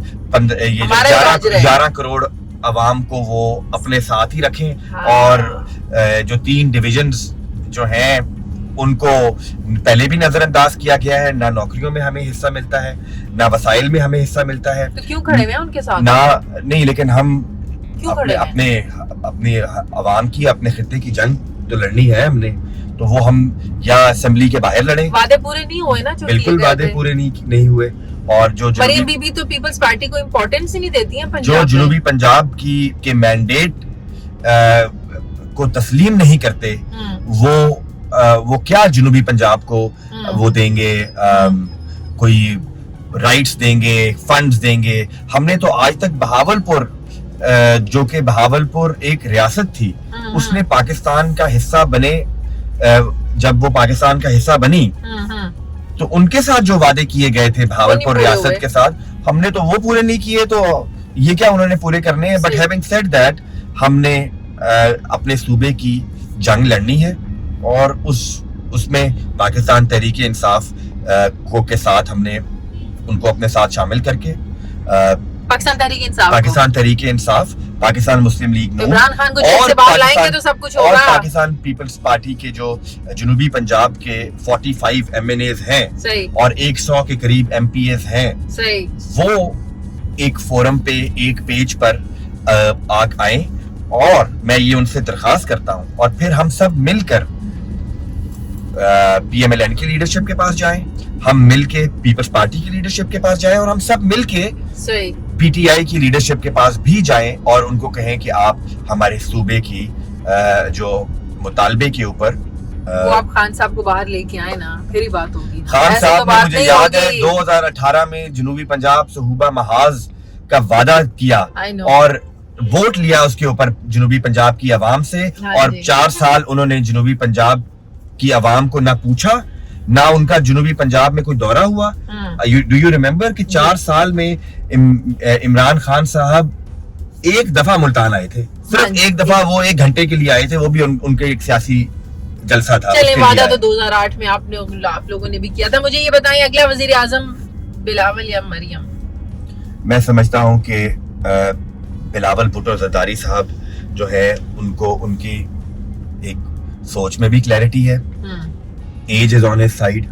یہ 11 کروڑ عوام کو وہ اپنے ساتھ ہی رکھیں, اور جو 3 ڈویژنز جو ہیں ان کو پہلے بھی نظر انداز کیا گیا ہے. نہ نوکریوں میں ہمیں حصہ ملتا ہے, نہ وسائل میں ہمیں حصہ ملتا ہے. تو کیوں کھڑے ہوئے ہیں ان کے ساتھ؟ نہیں, لیکن ہم اپنے عوام کی, اپنے خطے کی جنگ تو لڑنی ہے ہم نے, تو وہ ہم یا اسمبلی کے باہر لڑیں. وعدے پورے نہیں ہوئے نا, بالکل وعدے پورے نہیں ہوئے. اور جو مریم بی بی تو پیپلز پارٹی کو امپورٹنس ہی نہیں دیتی ہیں. جو جنوبی پنجاب کے مینڈیٹ کو تسلیم نہیں کرتے, وہ کیا جنوبی پنجاب کو وہ دیں گے, کوئی رائٹس دیں گے, فنڈز دیں گے. ہم نے تو آج تک بہاولپور, جو کہ بہاولپور ایک ریاست تھی, اس نے پاکستان کا حصہ بنے, جب وہ پاکستان کا حصہ بنی تو ان کے ساتھ جو وعدے کیے گئے تھے بہاولپور ریاست کے ساتھ, ہم نے تو وہ پورے نہیں کیے. تو یہ کیا انہوں نے پورے کرنے ہیں؟ بٹ ہیونگ سیڈ دیٹ, ہم نے اپنے صوبے کی جنگ لڑنی ہے, اور اس میں پاکستان تحریک انصاف کے ساتھ ہم نے ان کو اپنے ساتھ شامل کر کے پاکستان تحریک انصاف, پاکستان مسلم لیگ نون, عمران خان کو جیل سے باہر لائیں گے تو سب کچھ ہوگا. اور پاکستان پیپلز پارٹی کے جو جنوبی پنجاب کے 45 ایم این ایز ہیں اور 100 کے قریب ایم پی ایز ہیں, وہ ایک فورم پہ, ایک پیج پر آئیں, اور میں یہ ان سے درخواست کرتا ہوں, اور پھر ہم سب مل کر پی ایم ایل این کی لیڈرشپ کے پاس جائیں, ہم مل کے پیپلز پارٹی کی لیڈرشپ کے پاس جائیں, اور ہم سب مل کے پی ٹی آئی کی لیڈرشپ کے پاس بھی جائیں, اور ان کو کہیں کہ آپ ہمارے صوبے کی جو مطالبے کے اوپر وہ آپ خان صاحب کو باہر لے کے آئے نا, پھر ہی بات ہوگی. خان صاحب نے, مجھے یاد ہے 2018 میں جنوبی پنجاب صوبہ محاذ کا وعدہ کیا اور ووٹ لیا اس کے اوپر جنوبی پنجاب کی عوام سے, اور 4 سال انہوں نے جنوبی پنجاب کی عوام کو نہ پوچھا, نہ ان کا جنوبی پنجاب میں کوئی دورہ ہوا. ڈو یو ریمبر کہ 4 سال میں عمران خان صاحب ایک دفعہ ملتان آئے تھے, صرف ایک دفعہ, وہ 1 گھنٹے کے لیے آئے تھے, وہ بھی ان کے ایک سیاسی جلسہ تھا. چلیں, وعدہ تو 2008 میں آپ لوگوں نے بھی کیا تھا. مجھے یہ بتائیں, اگلا وزیر اعظم بلاول یا مریم؟ میں سمجھتا ہوں کہ بلاول بھٹو زرداری صاحب جو ہے, ان کو ان کی ایک سوچ میں بھی کلیئرٹی ہے, edge is on his side,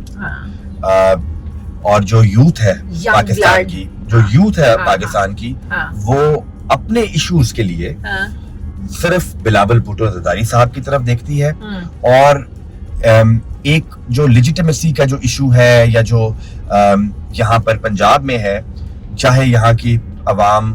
اور جو یوتھ ہے پاکستان کی, جو یوتھ ہے پاکستان کی, وہ اپنے ایشوز کے لیے صرف بلاول بھٹو زرداری صاحب کی طرف دیکھتی ہے. اور ایک جو لیجیٹمیسی کا جو ایشو ہے, یا جو یہاں پر پنجاب میں ہے, چاہے یہاں کی عوام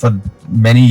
for many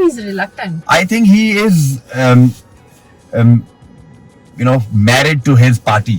he's reluctant? I think he is married to his party।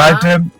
but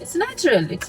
It's natural, it's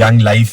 young life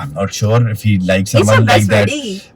I'm not sure if he likes someone like that,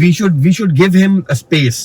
We should give him a space,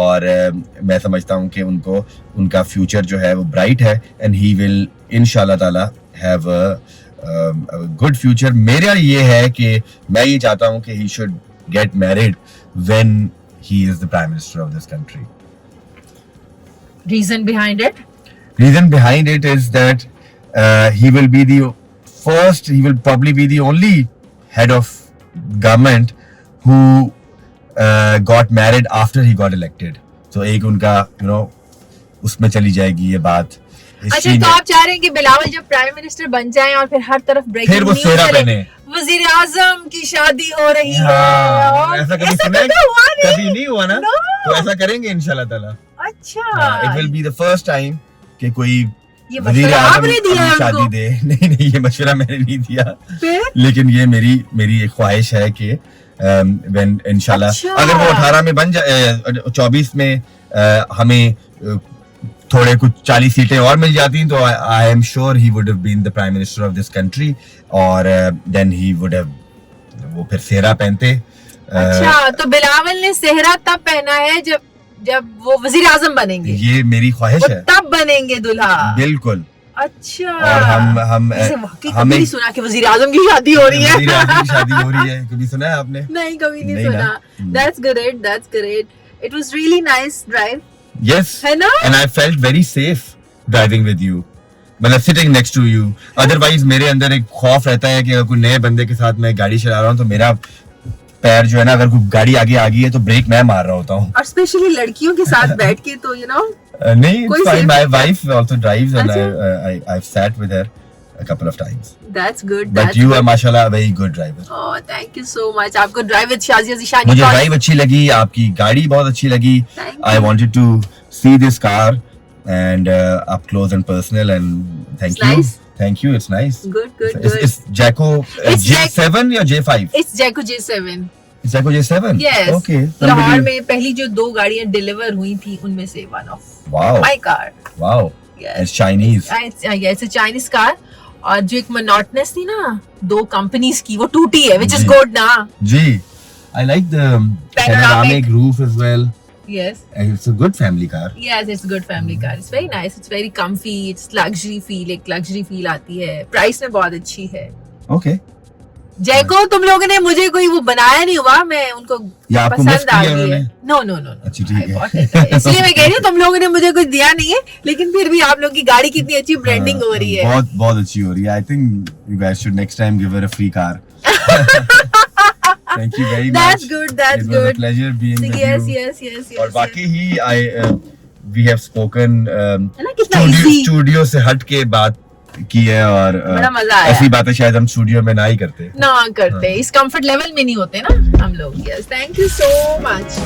اور میں سمجھتا ہوں کہ ان کو ان کا future جو ہے وہ برائٹ ہے اینڈ ہی ول انشاءاللہ تعالی ہیو اے گڈ فیوچر. میرا یہ ہے کہ میں یہ چاہتا ہوں کہ he should get married when he is the prime minister of this country. Reason behind it? Reason behind it is that he will be the first, he will probably be the only head of government who got married after he got elected. So ایک ان کا اس میں چلی جائے گی یہ بات. اچھا تو آپ چاہ رہے ہیں کہ بلاول جب پرائم منسٹر بن جائیں اور پھر ہر طرف بریکنگ نیوز چلے وزیر اعظم کی شادی ہو رہی ہے. ایسا کبھی سنا کبھی نہیں ہوا نا, تو ایسا کریں گے انشاءاللہ تعالی. اچھا it will be the first time کہ کوئی یہ مشورہ آپ نے دیا ہے شادی دے. نہیں یہ مشورہ میں نے نہیں دیا, لیکن یہ میری ایک خواہش ہے کہ انشاءاللہ اگر وہ 18 میں بن جائے, 24 میں ہمیں تھوڑے کچھ 40 سیٹیں اور مل جاتی تو I am sure he would have been the prime minister of this country, اور then he would have وہ پھر سہرا پہنتے. اچھا تو بلاول نے سہرا تب پہنا ہے جب وہ وزیر اعظم بنیں گے, یہ میری خواہش ہے, تب بنیں گے دلہا. بالکل. اچھا اور ہمیں سنا کہ وزیر اعظم کی شادی ہو رہی ہے. وزیر اعظم کی شادی ہو رہی ہے, کبھی سنا ہے آپ نے؟ نہیں کبھی نہیں سنا. That's great, that's great. It was really nice drive. Yes. ہے نا? And I felt very safe driving with you. مطلب sitting next to you. Otherwise میرے اندر ایک خوف رہتا ہے کہ اگر کوئی نئے بندے کے ساتھ میں گاڑی چلا رہا ہوں تو میرا پیر جو ہے نا, اگر کوئی گاڑی آگے آ گئی ہے تو بریک میں مار رہا ہوتا ہوں. اور اسپیشلی لڑکیوں کے ساتھ بیٹھ کے تو نہیں, my wife also drives and I've sat with her a couple of times. That's good. But you are mashallah a very good driver. Oh, thank you so much. آپ کو ڈرائیو وتھ شازیہ ذیشانی مجھے ڈرائیو اچھی لگی, آپ کی گاڑی بہت اچھی لگی. I wanted to see this car and up close and personal, and thank you. Nice. Thank you. It's nice. Good. It's Jacko J7 یا J5? It's Jacko J7. It's Jacko J7? Yes. Okay. Lahore میں پہلی جو 2 گاڑیاں deliver ہوئی تھی ان میں سے one of my car. Wow. Yes. It's Chinese. It's a Chinese car. اور جو ایک monotonness تھی نا 2 companies کی, وہ ٹوٹی ہے, which is good نا. جی. I like the panoramic roof as well. Yes. It's a good family car. Yes, it's a good family car. It's very nice. It's very comfy. It's luxury feel. ایک luxury feel آتی ہے. Price میں بہت اچھی ہے. Okay. جیکو تم لوگوں نے مجھے کوئی وہ بنایا نہیں ہوا, میں ان کو پسند آ گئی ہے. نو اچھی ٹھیک ہے, اس لیے میں کہہ رہی ہوں تم لوگوں نے مجھے کچھ دیا نہیں ہے, لیکن پھر بھی آپ لوگوں کی گاڑی کتنی اچھی برانڈنگ ہو رہی ہے. بہت اچھی ہو رہی ہے. I think you guys should next time give her a free car. Thank you very much. That's good. It was a pleasure being with you. Yes. اور باقی we have spoken studio سے ہٹ کے بات کی ہے, اور ایسی باتیں شاید ہم اسٹوڈیو میں نہ ہی کرتے اس کمفرٹ لیول میں نہیں ہوتے نا ہم لوگ. یس, تھینک یو سو مچ.